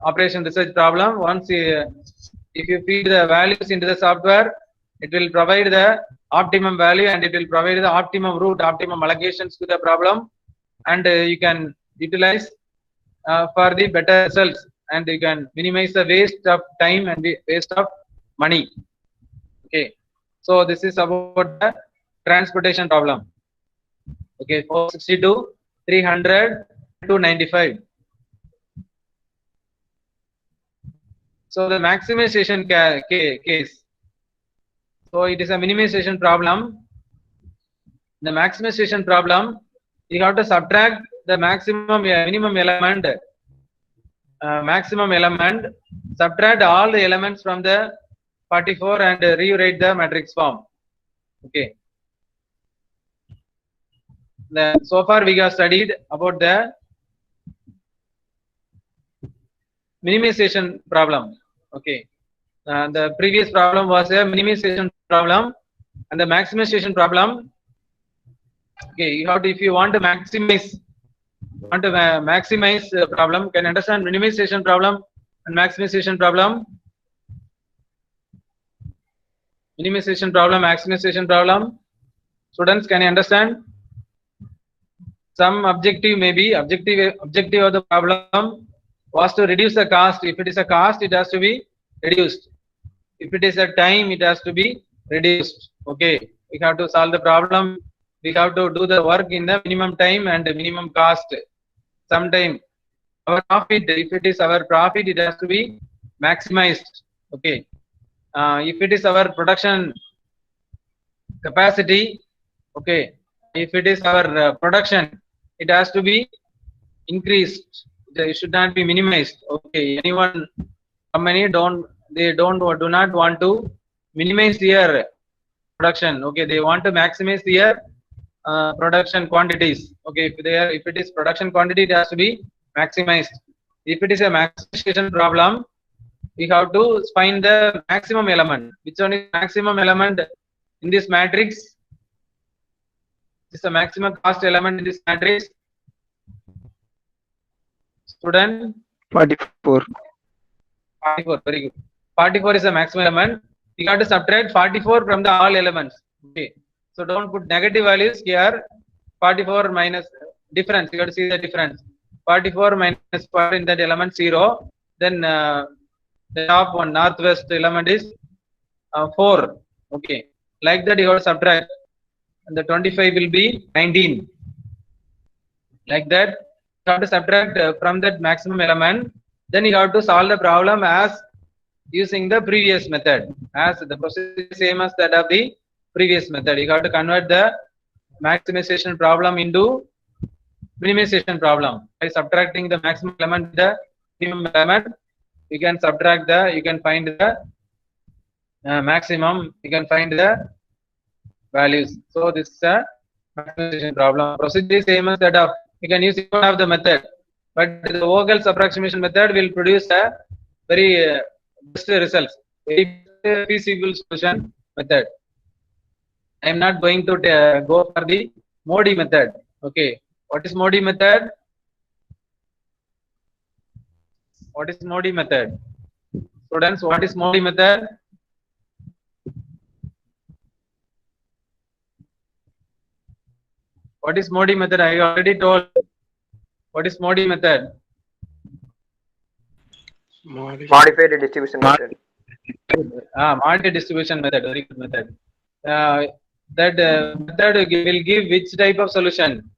operation research problem. Once if you feed the values into the software, it will provide the optimum value, and it will provide the optimum route, optimum allocations to the problem, and you can utilize for the better results, and you can minimize the waste of time and the waste of money. Okay, so this is about the transportation problem. Okay, 462, 300, 295. So the maximization case. So it is a minimization problem. The maximization problem, you have to subtract the minimum element, subtract all the elements from the 44 and rewrite the matrix form. Okay. So far we have studied about the minimization problem. Okay. The previous problem was a minimization problem, and the maximization problem. Okay, you have to, if you want to maximize problem, can understand minimization problem and maximization problem. Minimization problem, maximization problem. Students, can you understand? Some objective may be objective of the problem was to reduce the cost. If it is a cost, it has to be reduced. If it is a time, it has to be reduced. Okay, we have to solve the problem. We have to do the work in the minimum time and the minimum cost. Sometime our profit, if it is our profit, it has to be maximized. Okay, if it is our production capacity, okay, if it is our production, it has to be increased. It should not be minimized. Okay, anyone company do not want to minimize their production. Okay, they want to maximize their production quantities. Okay, if it is production quantity, it has to be maximized. If it is a maximization problem, we have to find the maximum element. Which one is maximum element in this matrix? This is the maximum cost element in this matrix. Student? 44. 44, very good. 44 is the maximum element. You have to subtract 44 from the all elements. Okay. So don't put negative values here. 44 minus difference. You have to see the difference. 44 minus 4 in that element 0. Then the top one northwest element is 4. Okay. Like that you have to subtract. And the 25 will be 19. Like that you have to subtract from that maximum element. Then you have to solve the problem as using the previous method. As the process is same as that of the previous method. You have to convert the maximization problem into minimization problem. By subtracting the maximum element, the minimum element, you can subtract you can find the maximum, you can find the values. So this is a maximization problem. Procedure is same as that of, you can use one of the method, but the Vogel's approximation method will produce a very best results, very feasible solution method. I am not going to go for the Modi method. Okay, what is Modi method? What is Modi method? Students, what is Modi method? What is Modi method? I already told. What is Modi method? Modified distribution method. Multi-distribution method, very good method. That method will give which type of solution?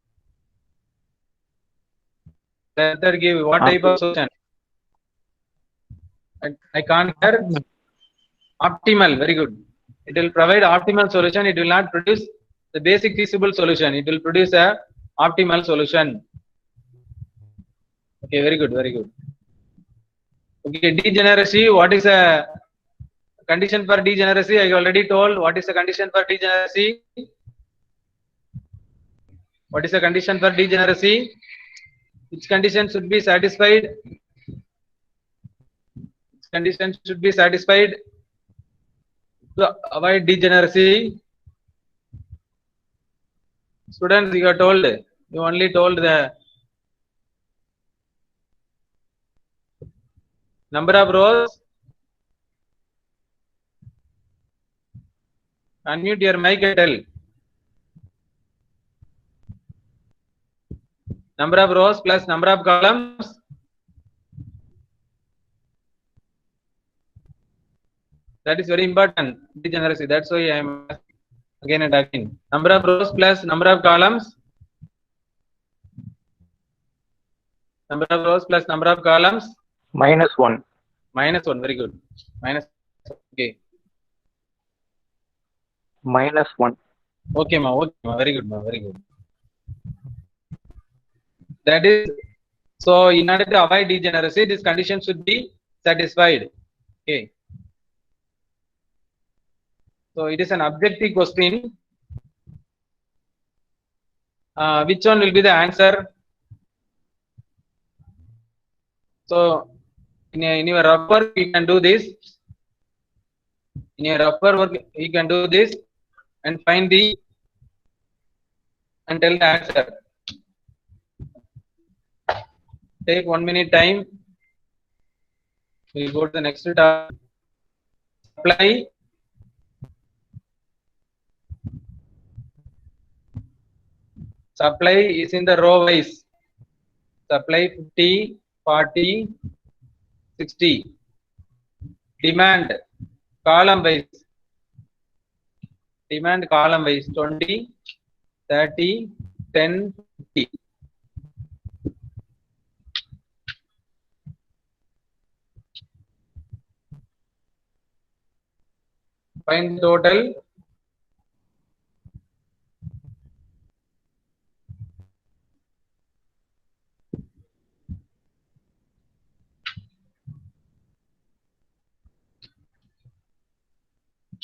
Method give what type of solution? I can't hear. Optimal, very good. It will provide optimal solution. It will not produce the basic feasible solution. It will produce a optimal solution. Okay, very good, very good. Okay, degeneracy. What is a condition for degeneracy? I already told. What is the condition for degeneracy? What is the condition for degeneracy? Which condition should be satisfied? Which condition should be satisfied to avoid degeneracy? Students, you are told. You only told the number of rows. Unmute your mic and tell. Number of rows plus number of columns. That is very important. Degeneracy. That's why I am again and again. Number of rows plus number of columns. Number of rows plus number of columns. -1. -1. Very good. Minus. Okay. -1. Okay, ma. Okay, ma. Very good, ma. Very good. That is, so in order to avoid degeneracy, this condition should be satisfied. Okay. So it is an objective question. Which one will be the answer? So in your rough work, you can do this. In your rough work, you can do this and find the and tell the answer. Take 1 minute time. We'll go to the next topic. Supply. Supply is in the row wise. Supply 50, 40, 60. Demand column wise. Demand column wise 20, 30, 10, 50. Find total.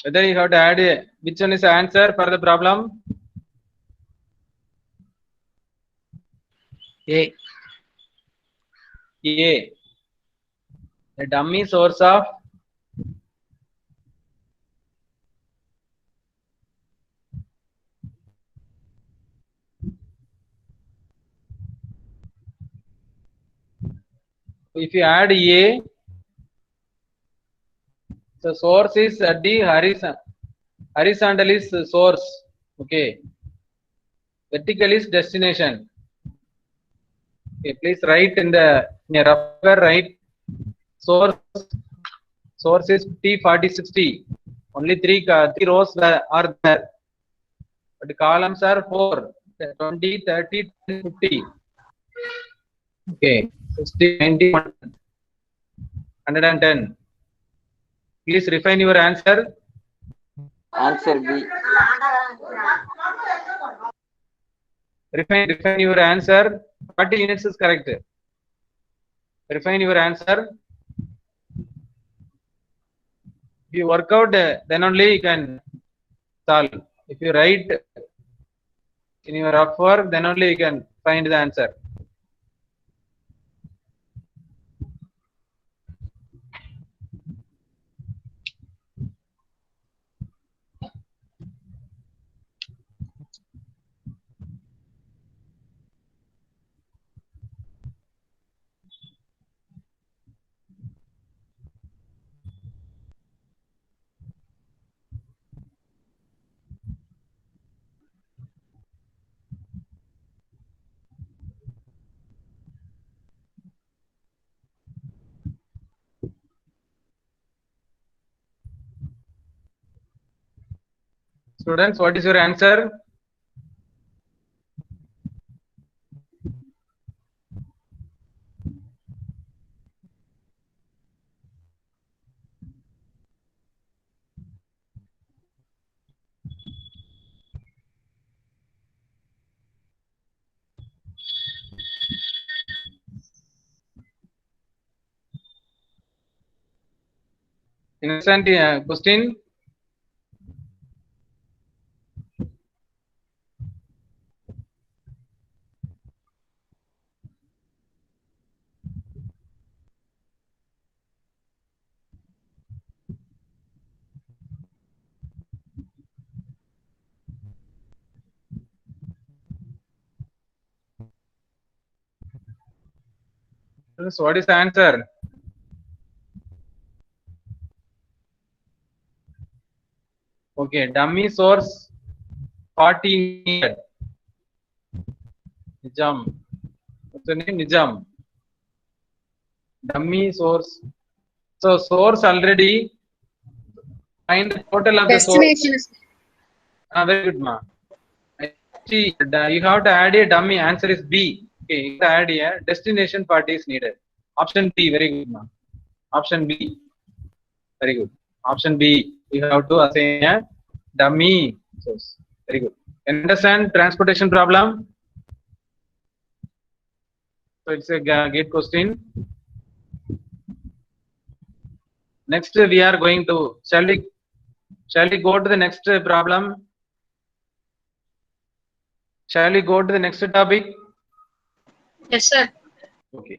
Whether you have to add which one is the answer for the problem? A. A. A dummy source of if you add A, the source is at the horizontal is source. Okay. Vertical is destination. Okay, please write in the rougher write source is 50, 40, 60. Only three rows are there. But the columns are 4, 20, 30, 50. Okay, 60, 90, 110. Please refine your answer. Answer B. Refine your answer. 40 units is correct. Refine your answer. If you work out, then only you can solve. If you write in your rough work, then only you can find the answer. Students, what is your answer? Understand the question? Students, what is the answer? Okay, dummy source 40 needed. Nijam. What's the name? Nijam. Dummy source. So source already. Find the total of the source. Destination is Very good, ma. See, you have to add a dummy. Answer is B. Okay, you have to add a destination part is needed. Option B. Very good, ma. Option B. Very good. Option B. You have to assign a dummy source. Very good. Understand transportation problem? So it's a gate question. Next we are going to, shall we go to the next problem? Shall we go to the next topic? yes, sir. Okay.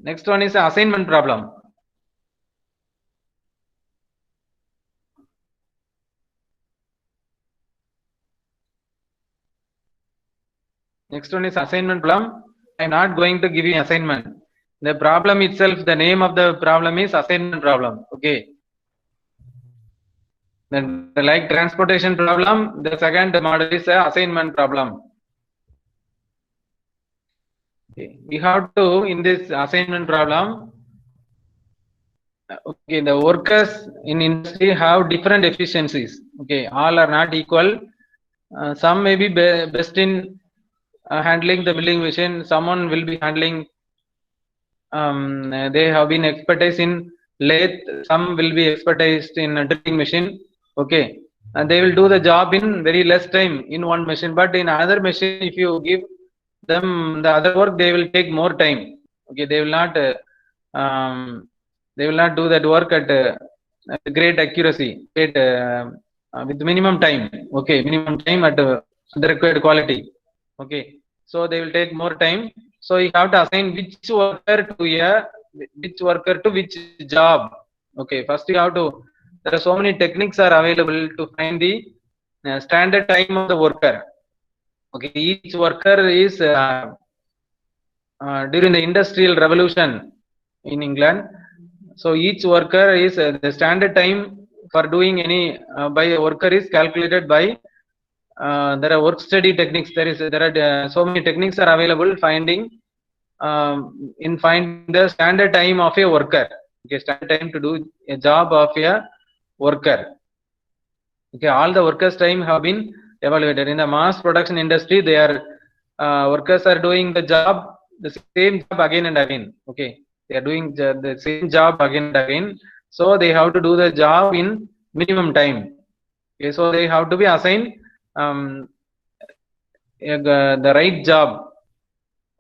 Next one is assignment problem. Next one is assignment problem. I am not going to give you assignment. The problem itself, the name of the problem is assignment problem. Okay. Then like transportation problem, the second model is assignment problem. Okay. We have to, in this assignment problem, okay, the workers in industry have different efficiencies. Okay, all are not equal. Some may be best in handling the milling machine. Someone will be handling. They have been expertise in lathe. Some will be expertise in a drilling machine. Okay, and they will do the job in very less time in one machine. But in another machine, if you give them the other work, they will take more time. Okay, they will not. They will not do that work at great accuracy, with minimum time. Okay, minimum time at the required quality. Okay, so they will take more time. So you have to assign which worker to which job. Okay, first you have to. There are so many techniques are available to find the standard time of the worker. Okay, each worker is during the industrial revolution in England. So each worker is the standard time for doing any by a worker is calculated by there are work study techniques. There are so many techniques are available finding find the standard time of a worker. Okay, standard time to do a job of a worker. Okay, all the workers' time have been evaluated. In the mass production industry, they are workers are doing the same job again and again. Okay, they are doing the same job again and again. So they have to do the job in minimum time. Okay, so they have to be assigned the right job.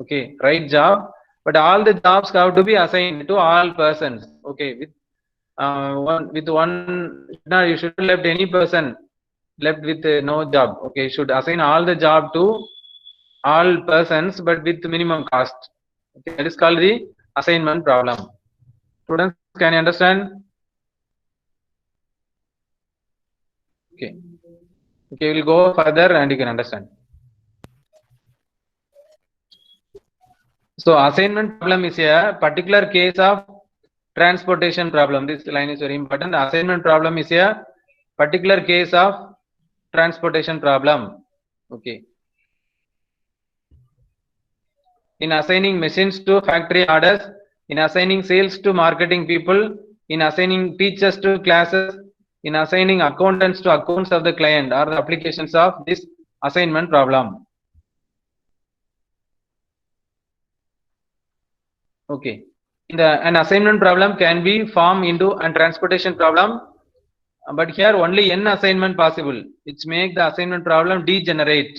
Okay, right job. But all the jobs have to be assigned to all persons. Okay, with one. Now you should have left any person left with no job. Okay, you should assign all the job to all persons, but with minimum cost. Okay, that is called the assignment problem. Students, can you understand? Okay. Okay, we'll go further and you can understand. So assignment problem is a particular case of transportation problem. This line is very important. Assignment problem is a particular case of transportation problem. Okay. In assigning machines to factory orders, in assigning sales to marketing people, in assigning teachers to classes, in assigning accountants to accounts of the client are the applications of this assignment problem. Okay. An assignment problem can be formed into a transportation problem, but here only n assignment possible, which make the assignment problem degenerate.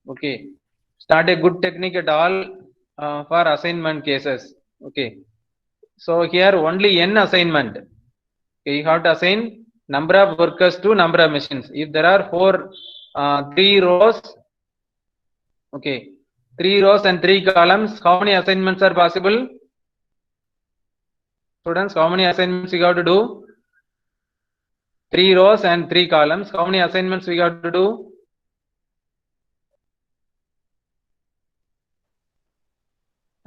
Okay. It's not a good technique at all for assignment cases. Okay. So here only n assignment. Okay, you have to assign number of workers to number of machines. If there are 3 rows, okay, 3 rows and 3 columns, how many assignments are possible? Students, how many assignments we have to do? 3 rows and 3 columns. How many assignments we have to do?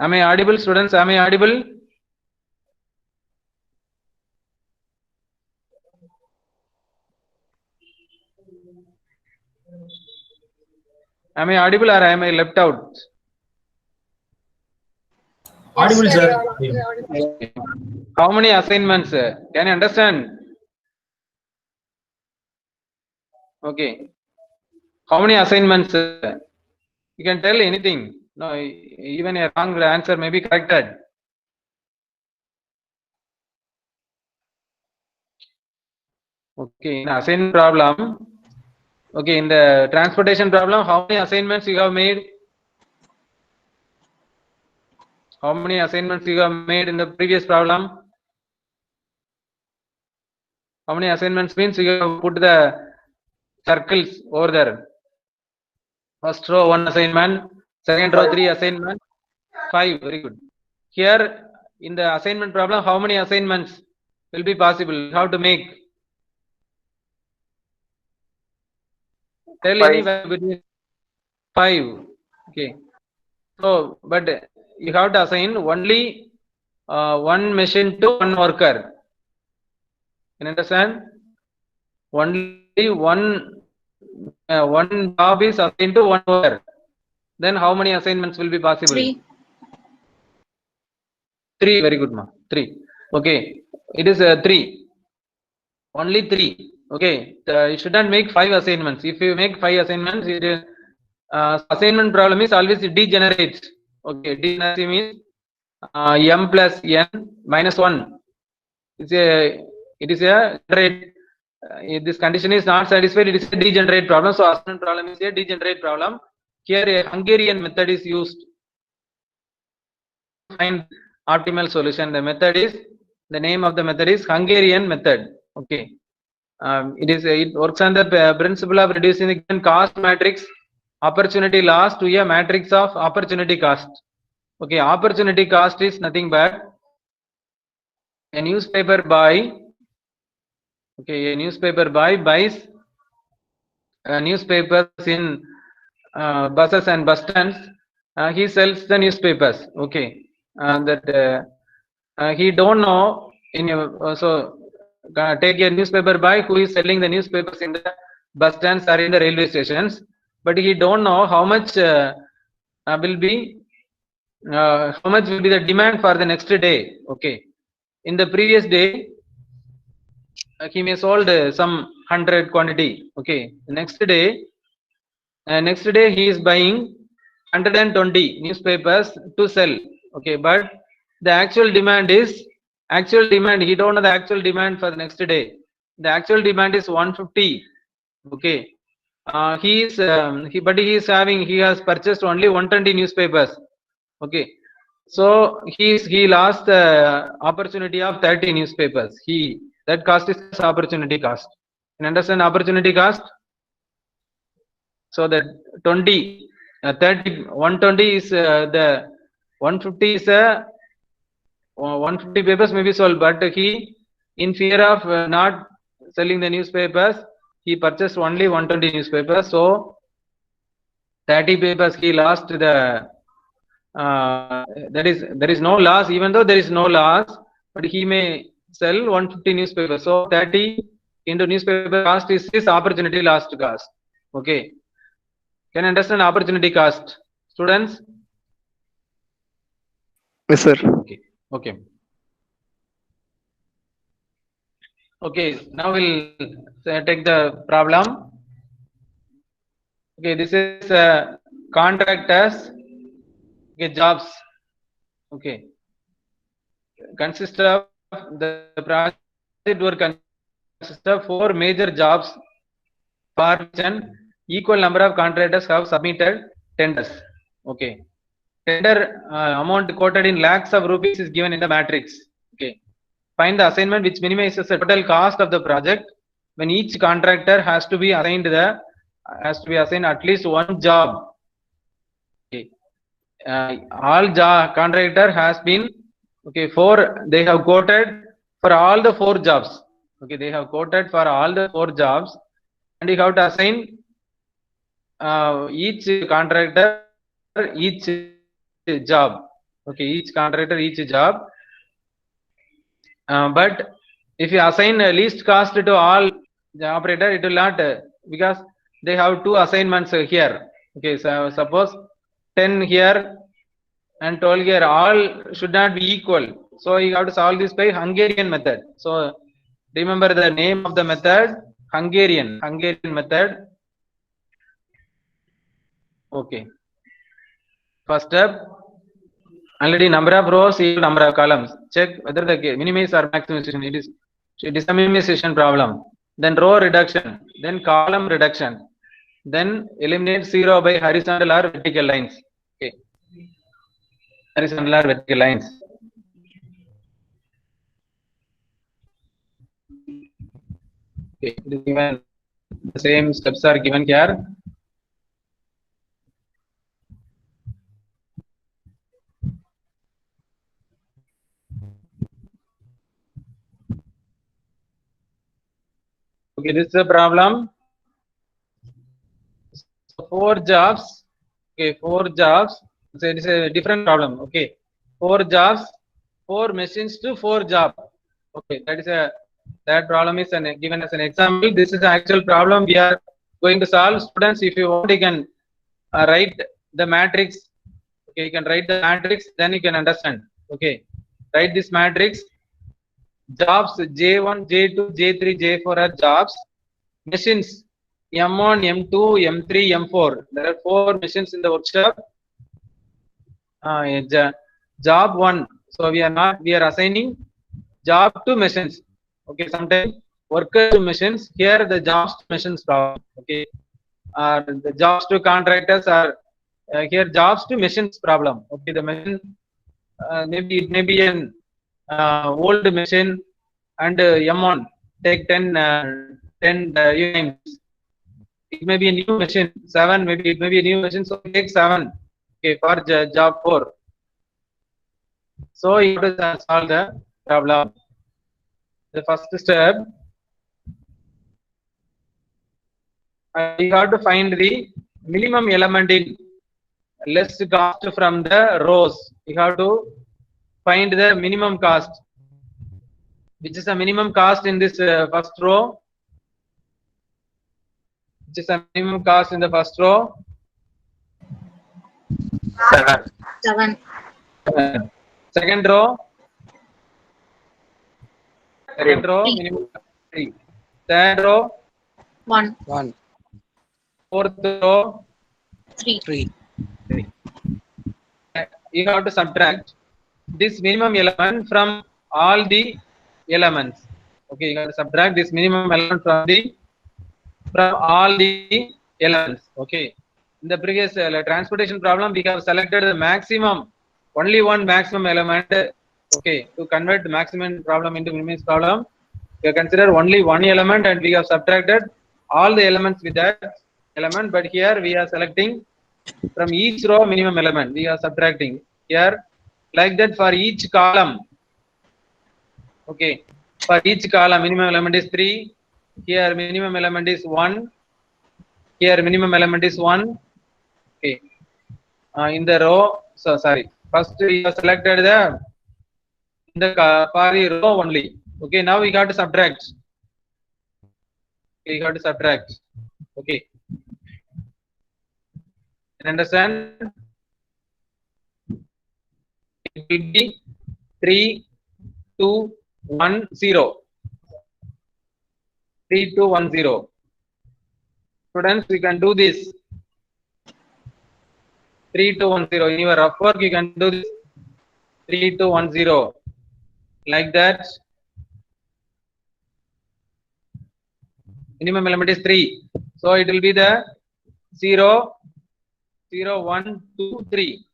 Am I audible, students? Am I audible? Am I audible or am I left out? Audible, Yes, sir. you're audible. How many assignments? Can you understand? Okay. How many assignments? You can tell anything. No, even a wrong answer may be corrected. Okay, in assignment problem. Okay, in the transportation problem, how many assignments you have made? How many assignments you have made in the previous problem? How many assignments means you have put the circles over there? First row 1 assignment, second row 3 assignment, 5. Very good. Here in the assignment problem, how many assignments will be possible? How to make? Tell any value between 5. Okay. So, but you have to assign only 1 machine to 1 worker. Can you understand? Only one job is assigned to 1 worker. Then how many assignments will be possible? 3. 3. Very good, ma. 3. Okay. It is 3. Only 3. Okay. You shouldn't make 5 assignments. If you make 5 assignments, it is assignment problem is always degenerate. Okay. Degeneracy means m plus n minus 1. It is a generate. If this condition is not satisfied, it is a degenerate problem. So assignment problem is a degenerate problem. Here a Hungarian method is used to find optimal solution. The method is, the name of the method is Hungarian method. Okay. It works on the principle of reducing the given cost matrix opportunity loss to a matrix of opportunity cost. Okay. Opportunity cost is nothing but a newspaper buy. Okay, a newspaper buys newspapers in buses and bus stands. He sells the newspapers. Okay, he don't know in your take a newspaper buy who is selling the newspapers in the bus stands or in the railway stations, but he don't know how much will be the demand for the next day. Okay, in the previous day. He may sold some 100 quantity. Okay. The next day he is buying 120 newspapers to sell. Okay. But the actual demand he don't know the actual demand for the next day. The actual demand is 150. Okay. He has purchased only 120 newspapers. Okay. So he lost the opportunity of 30 newspapers. That cost is opportunity cost. Can you understand opportunity cost? So that 30, 120 is the 150 is 150 papers may be sold, but he, in fear of not selling the newspapers, he purchased only 120 newspapers. So 30 papers he lost the. There is no loss, even though there is no loss, but he may sell 150 newspapers. So 30 into newspaper cost is his opportunity lost cost. Okay. Can you understand opportunity cost, students? Yes, sir. Okay. Okay. Okay, now we'll take the problem. Okay, this is contractors. Okay, jobs. Okay, consist of the project work consists of 4 major jobs for which an equal number of contractors have submitted tenders. Okay, tender amount quoted in lakhs of rupees is given in the matrix. Okay, find the assignment which minimizes the total cost of the project when each contractor has to be assigned at least one job. Okay, all contractor has been, okay, they have quoted for all the 4 jobs. Okay, they have quoted for all the 4 jobs, and you have to assign each contractor each job. Okay, each contractor each job. But if you assign least cost to all the operator, it will not, because they have 2 assignments here. Okay, so suppose 10 here and 12 here, all should not be equal. So you have to solve this by Hungarian method. So remember the name of the method, Hungarian method. Okay, first step, already number of rows equal number of columns. Check whether the minimize or maximization. It is a minimization problem. Then row reduction, then column reduction, then eliminate 0 by horizontal or vertical lines. Okay, horizontal or vertical lines. Okay, it is given, the same steps are given here. Okay, this is a problem. So 4 jobs. Okay, 4 jobs. So it is a different problem. Okay, 4 jobs, 4 machines to 4 job. Okay, that problem is given as an example. This is the actual problem we are going to solve. Students, if you want, you can write the matrix. Okay, you can write the matrix, then you can understand. Okay, write this matrix. Jobs J1, J2, J3, J4 are jobs. Machines M1, M2, M3, M4. There are 4 machines in the workshop. Job 1. So we are assigning job to machines. Okay, sometimes worker to machines. Here the jobs to machines problem. Okay, the jobs to contractors are here jobs to machines problem. Okay, the machine maybe it may be an old machine, and M1 take 10 units. It may be a new machine 7, maybe it may be a new machine, so take 7. Okay, for job 4. So you have to solve the problem. The first step, you have to find the minimum element in less cost from the rows. You have to find the minimum cost, which is a minimum cost in this first row. Which is a minimum cost in the first row? 7. Second row? Second row, minimum 3. Third row? 1. Fourth row? 3. You have to subtract this minimum element from all the elements. Okay, you have to subtract this minimum element from all the elements. Okay, in the previous transportation problem, we have selected the maximum, only one maximum element. Okay, to convert the maximum problem into minimum problem, we have considered only one element, and we have subtracted all the elements with that element. But here we are selecting from each row minimum element. We are subtracting here, like that for each column. Okay, for each column minimum element is 3. Here minimum element is 1. Here minimum element is 1. Okay, in the row, so sorry, first we have selected the for the row only. Okay, now we got to subtract. Okay, we got to subtract. Okay, understand? It will be 3, 2, 1, 0. 3210. Students, we can do this. 3210. In your rough work, you can do this. 3210. Like that. Minimum element is 3. So it will be the 0, 0, 1, 2, 3.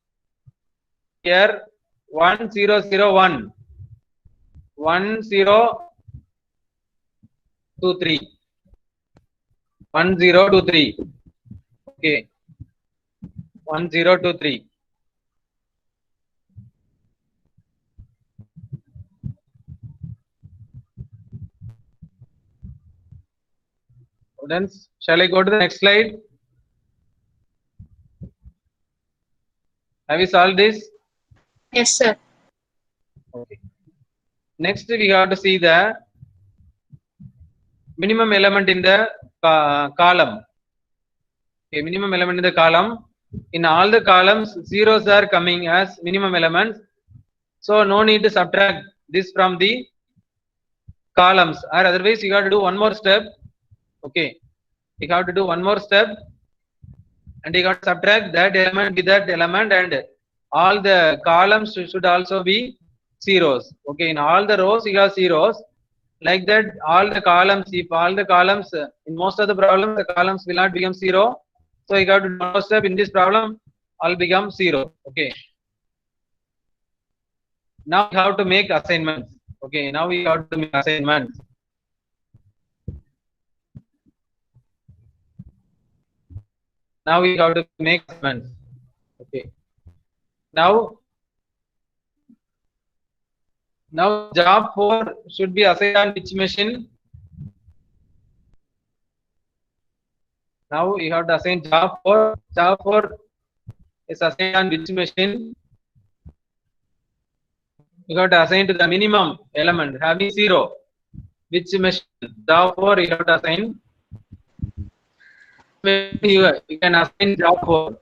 Here 1, 0, 0, 1. 1, 0, 2, 3. 1, 0, 2, 3. Okay. 1, 0, 2, 3. Students, shall I go to the next slide? Have you solved this? Yes, sir. Okay. Next, we have to see the minimum element in the column. Okay, minimum element in the column. In all the columns, zeros are coming as minimum elements. So no need to subtract this from the columns, or otherwise you have to do one more step. Okay, you have to do one more step, and you got to subtract that element with that element, and all the columns should also be zeros. Okay, in all the rows you have zeros. Like that, all the columns, if all the columns, in most of the problems, the columns will not become 0. So you got to do one more step. In this problem, all become 0. Okay. Now we have to make assignments. Okay, now we have to make assignments. Now we have to make assignments. Okay. Now job 4 should be assigned on which machine? Now you have to assign job 4. Job 4 is assigned on which machine? You have to assign to the minimum element having 0. Which machine? Job 4 you have to assign. You can assign job 4.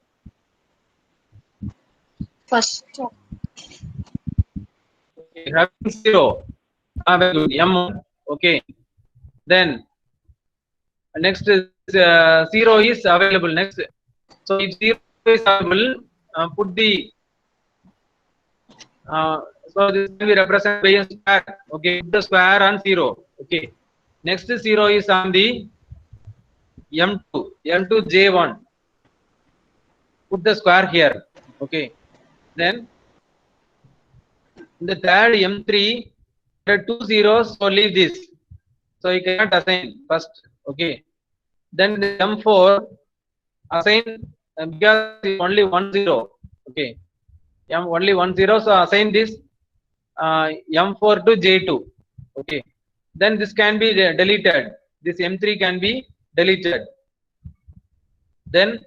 First. Having 0. Very good. M1. Okay. Then next is 0 is available. Next. So if 0 is available, put the so this will be represented by a square. Okay, put the square on 0. Okay. Next 0 is on the M2. M2 J1. Put the square here. Okay. Then in the third M3, there are 2 zeros, so leave this. So you cannot assign first. Okay. Then the M4 assign because only 1 0. Okay. Only 1 0, so assign this M4 to J2. Okay. Then this can be deleted. This M3 can be deleted. Then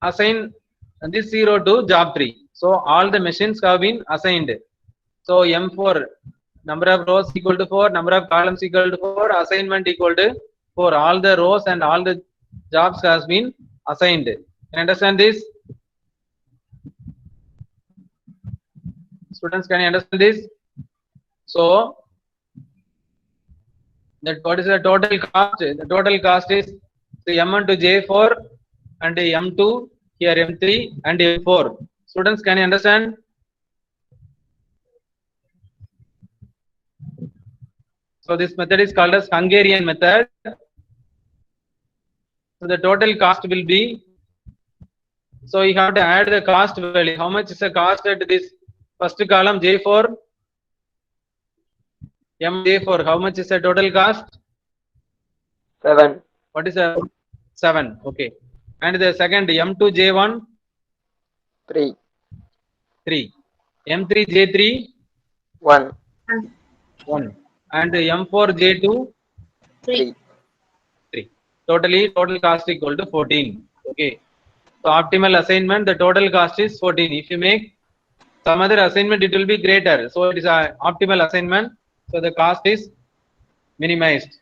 assign this 0 to job 3. So all the machines have been assigned. So M4, number of rows equal to 4, number of columns equal to 4, assignment equal to 4. All the rows and all the jobs has been assigned. Can you understand this? Students, can you understand this? So, what is the total cost? The total cost is the M1 to J4 and the M2, here M3 and M4. Students, can you understand? So this method is called as Hungarian method. So the total cost will be, so you have to add the cost value. How much is the cost at this first column J4? MJ4, how much is the total cost? 7. What is the 7? Okay. And the second M2 J1? 3. 3. M3 J3? 1. 1. And M4 J2? 3. 3. Total cost equal to 14. Okay. So optimal assignment, the total cost is 14. If you make some other assignment, it will be greater. So it is an optimal assignment. So the cost is minimized.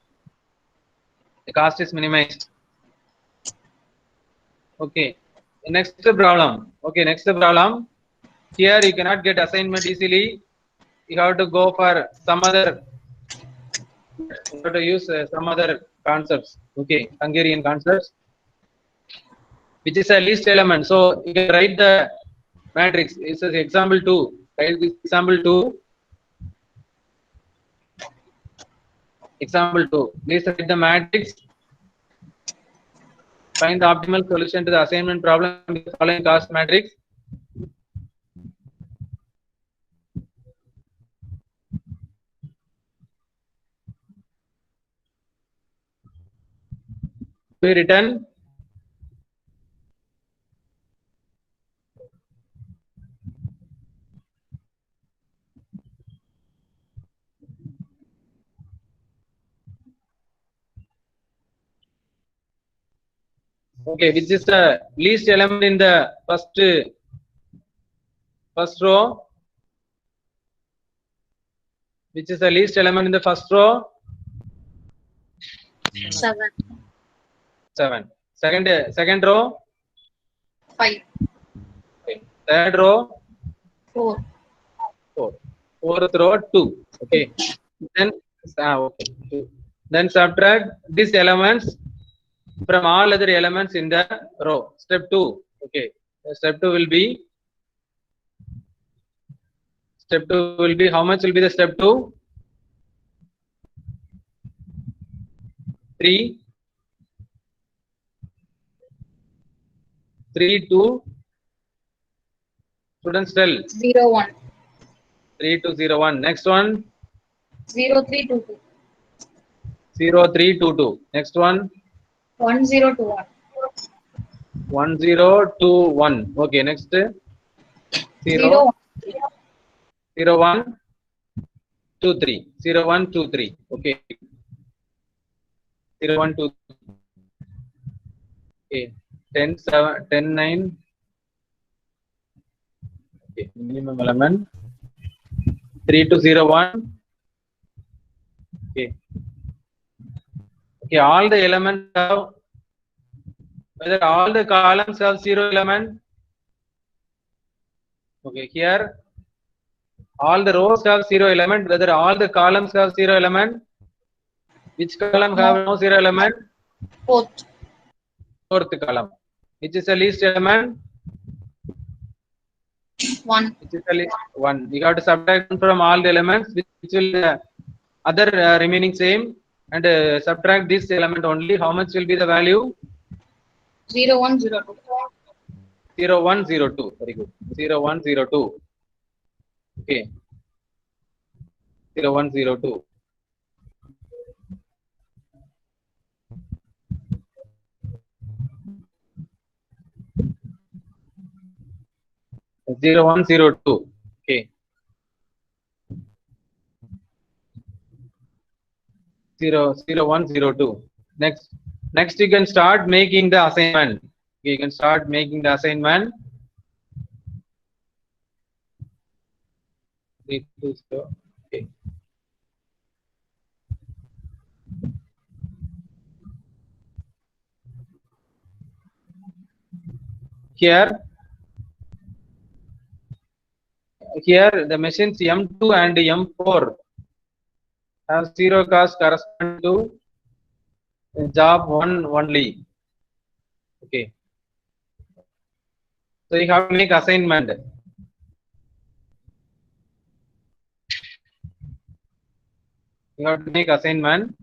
The cost is minimized. Okay. The next problem. Okay, next problem. Here you cannot get assignment easily. You have to go for some other. You have to use some other concepts. Okay, Hungarian concepts, which is a least element. So you can write the matrix. This is example 2. Write this example 2. Example 2. Please write the matrix. Find the optimal solution to the assignment problem with the following cost matrix. Be written. Okay, which is the least element in the first row? Which is the least element in the first row? 7. 7. Second row? 5. Okay. Third row? 4. 4. Fourth row? 2. Okay. Then okay. 2. Then subtract these elements from all other elements in the row. Step 2. Okay. Step 2 will be how much will be the step 2? 3. 3 2. Students tell. 0 1. 3 2 0 1. Next one. 0 3 2 2. 0 3 2 2. Next one. 1 0 2 1. 1 0 2 1. Okay. Next. 0 0 0 1 2 3. 0 1 2 3. Okay. 0 1 2. Okay. 10 7 10 9. Okay. Minimum element. 3 to 0 1. Okay. Okay. All the elements have, whether all the columns have 0 element. Okay. Here all the rows have 0 element. Whether all the columns have 0 element. Which column have no 0 element? 4th. Fourth column. Which is the least element? 1. Which is the least 1. We have to subtract from all the elements, which will other remaining same, and subtract this element only. How much will be the value? 0 1 0 2. 0 1 0 2. Very good. 0 1 0 2. Okay. 0 1 0 2. 0 1 0 2. Okay. 0 0 1 0 2. Next you can start making the assignment. Okay, you can start making the assignment. 3 2 0. Okay. Here the machines M2 and M4 have 0 cost corresponding to job 1 only. Okay. So you have to make assignment. You have to make assignment.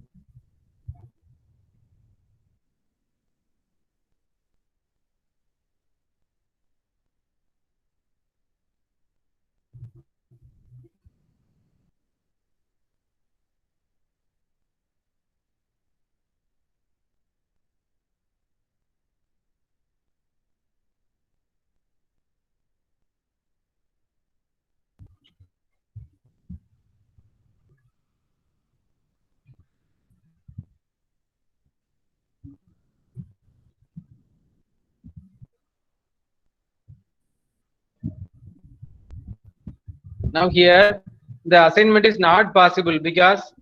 Now here the assignment is not possible because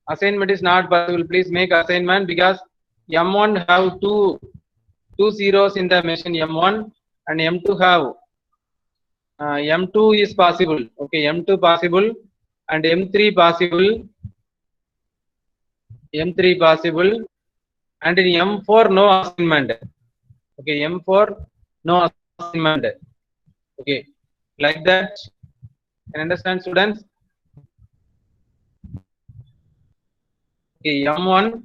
please make assignment because M1 have two zeros in the machine M1 and M2 have M2 is possible. Okay, M2 possible and M3 possible. M3 possible, and in M4 no assignment. Okay, M4 no assignment. Okay, like that. Can you understand, students? Okay, M1,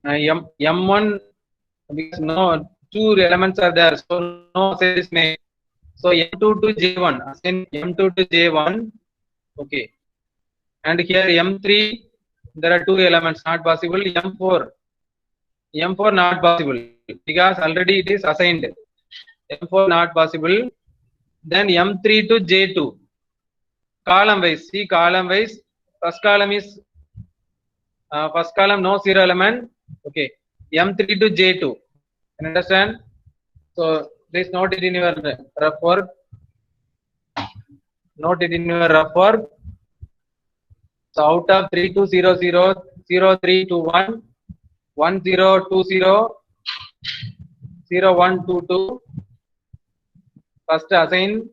M1, because no two elements are there, so no assign is made. So M2 to J1, assign M2 to J1. Okay, and here M3, there are two elements not possible. M4 not possible because already it is assigned. M4 not possible. Then M3 to J2, column wise. See column wise. First column is first column no zero element. Okay, M3 to J2. Can you understand? So please note it in your rough work. Note it in your rough work. So out of 3200, 0321, 1020, 0122, first assign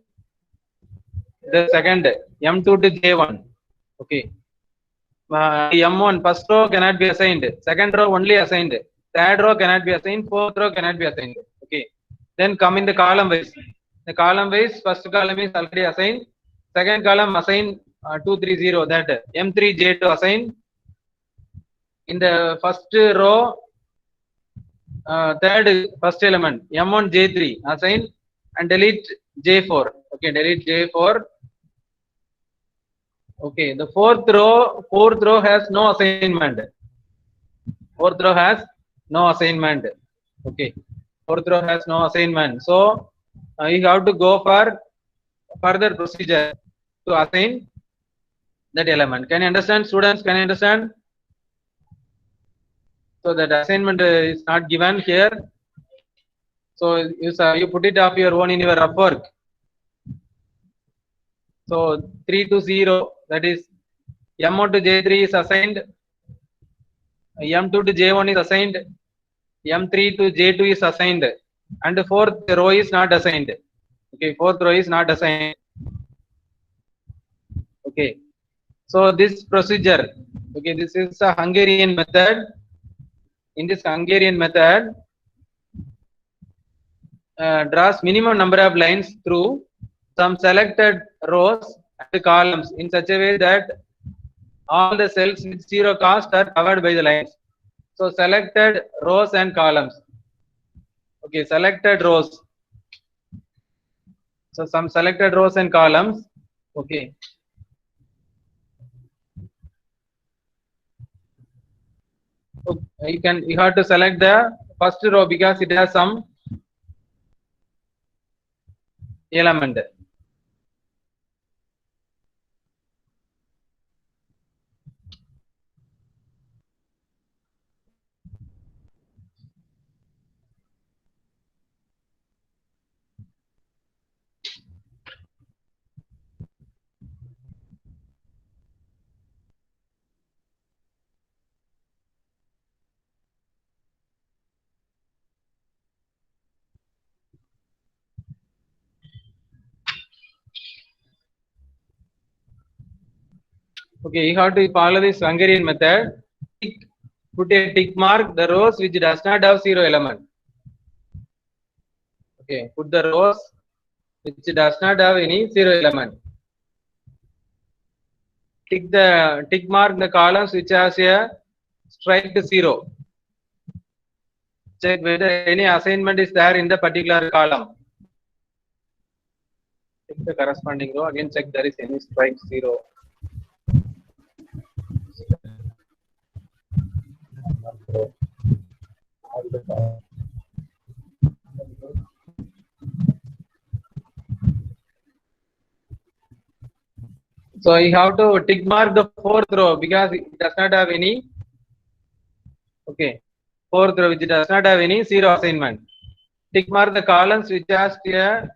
the second M2 to J1. Okay. M1 first row cannot be assigned. Second row only assigned. Third row cannot be assigned. Fourth row cannot be assigned. Okay. Then come in the column wise. The column wise, first column is already assigned. Second column assign 230, that M3 J2 assign. In the first row, third first element M1 J3 assign and delete J4. Okay, delete J4. Okay, the fourth row has no assignment. Fourth row has no assignment. Okay, fourth row has no assignment. So you have to go for further procedure to assign that element. Can you understand, students? Can you understand? So that assignment is not given here. So you put it up your own in your rough work. So 3 to 0, that is M1 to J3 is assigned, M2 to J1 is assigned, M3 to J2 is assigned, and the fourth row is not assigned. Okay, fourth row is not assigned. Okay, so this procedure, okay, this is a Hungarian method. In this Hungarian method, draws minimum number of lines through some selected rows and columns in such a way that all the cells with zero cost are covered by the lines. So selected rows and columns. Okay, selected rows. So some selected rows and columns. Okay. You have to select the first row because it has some element. Okay, you have to follow this Hungarian method. Put a tick mark the rows which does not have zero element. Okay, put the rows which does not have any zero element. Tick mark the columns which has a strike 0. Check whether any assignment is there in the particular column. Check the corresponding row. Again check there is any strike 0. So you have to tick mark the fourth row because it does not have any. Okay, fourth row which does not have any zero assignment. Tick mark the columns which has a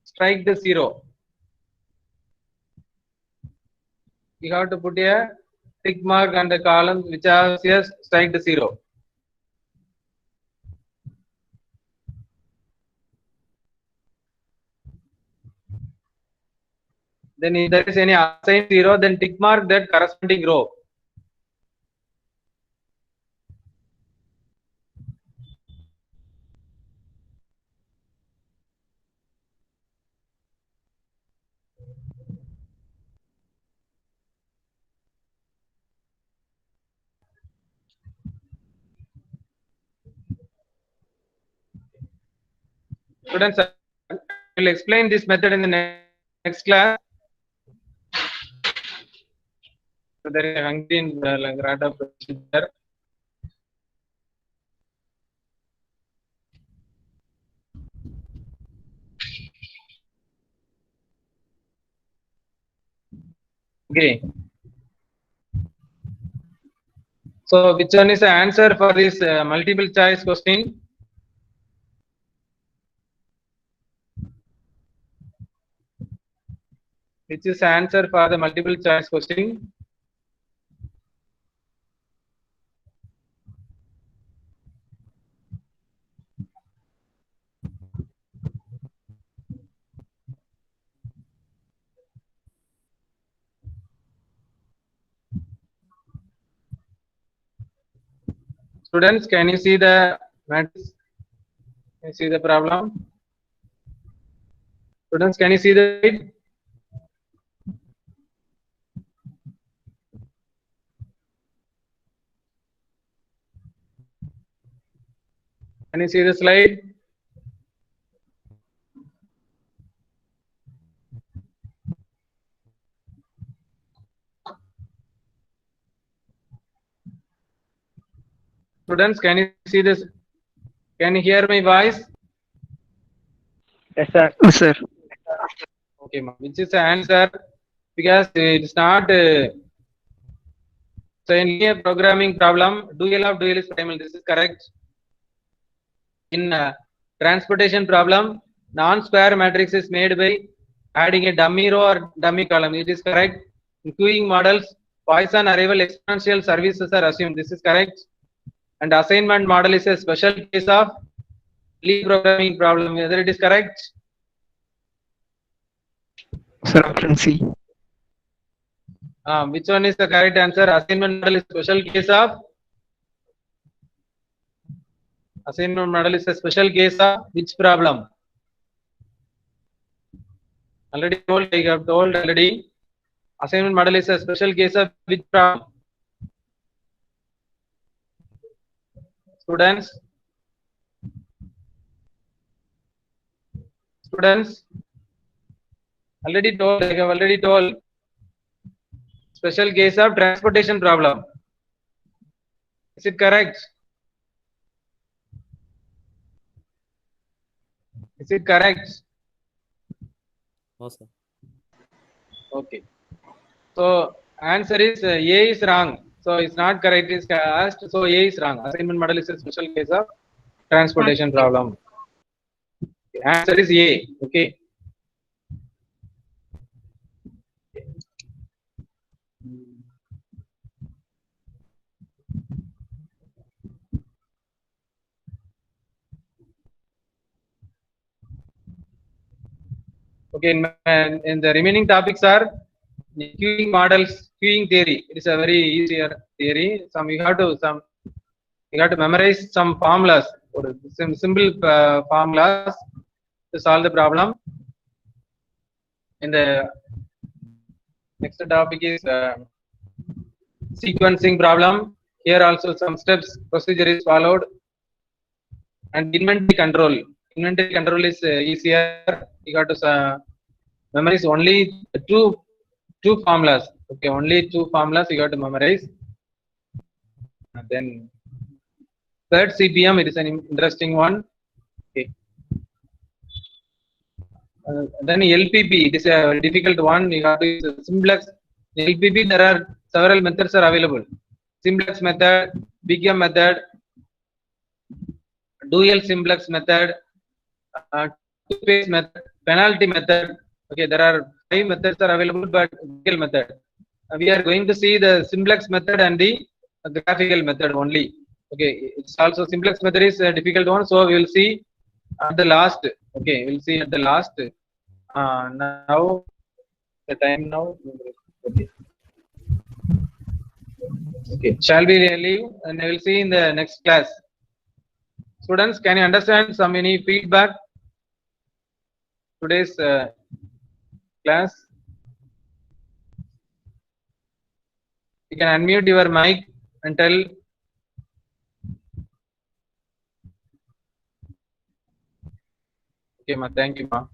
strike 0. You have to put a tick mark on the column which has a strike 0. Then if there is any assigned 0, then tick mark that corresponding row. Students, I will explain this method in the next class. So there is a Hungarian Lagrada procedure. Okay. So which one is the answer for this multiple choice question? Which is the answer for the multiple choice question? Students, can you see the matrix? Can you see the problem? Students, can you see the slide? Can you see the slide? Students, can you see this? Can you hear my voice? Yes, sir. Yes, sir. Okay, which is the answer? Because it's not so in linear programming problem, dual of dual is primal. This is correct. In transportation problem, non-square matrix is made by adding a dummy row or dummy column. It is correct. In queuing models, Poisson arrival exponential services are assumed. This is correct. And assignment model is a special case of linear programming problem. Whether it is correct? Sir, option C. Which one is the correct answer? Assignment model is special case of. Assignment model is a special case of which problem? Already told, I have told already. Assignment model is a special case of which problem? Students? Students? Already told, I have already told. Special case of transportation problem. Is it correct? Is it correct? No, sir. Okay. So answer is A is wrong. So it's not correct. It's asked. So A is wrong. Assignment model is a special case of transportation problem. Answer is A. Okay. Okay. In the remaining topics are queuing models, queuing theory. It is a very easier theory. You have to memorize some formulas or some simple formulas to solve the problem. In the next topic is sequencing problem. Here also some steps procedure is followed, and inventory control. Inventory control is easier. You got to memorize only two formulas. Okay, only two formulas you got to memorize. And then third CPM, it is an interesting one. Okay. Then LPP, it is a difficult one. You have to use simplex. In LPP, there are several methods are available. Simplex method, BGM method, dual simplex method, two-phase method, penalty method. Okay, there are 5 methods are available, but dual method. We are going to see the simplex method and the graphical method only. Okay, it's also simplex method is a difficult one, so we will see at the last. Okay, we'll see at the last. Now the time now? Okay. Okay. Shall we leave and we will see in the next class. Students, can you understand some any feedback? Today's class. You can unmute your mic and tell. Okay, ma. Thank you, ma.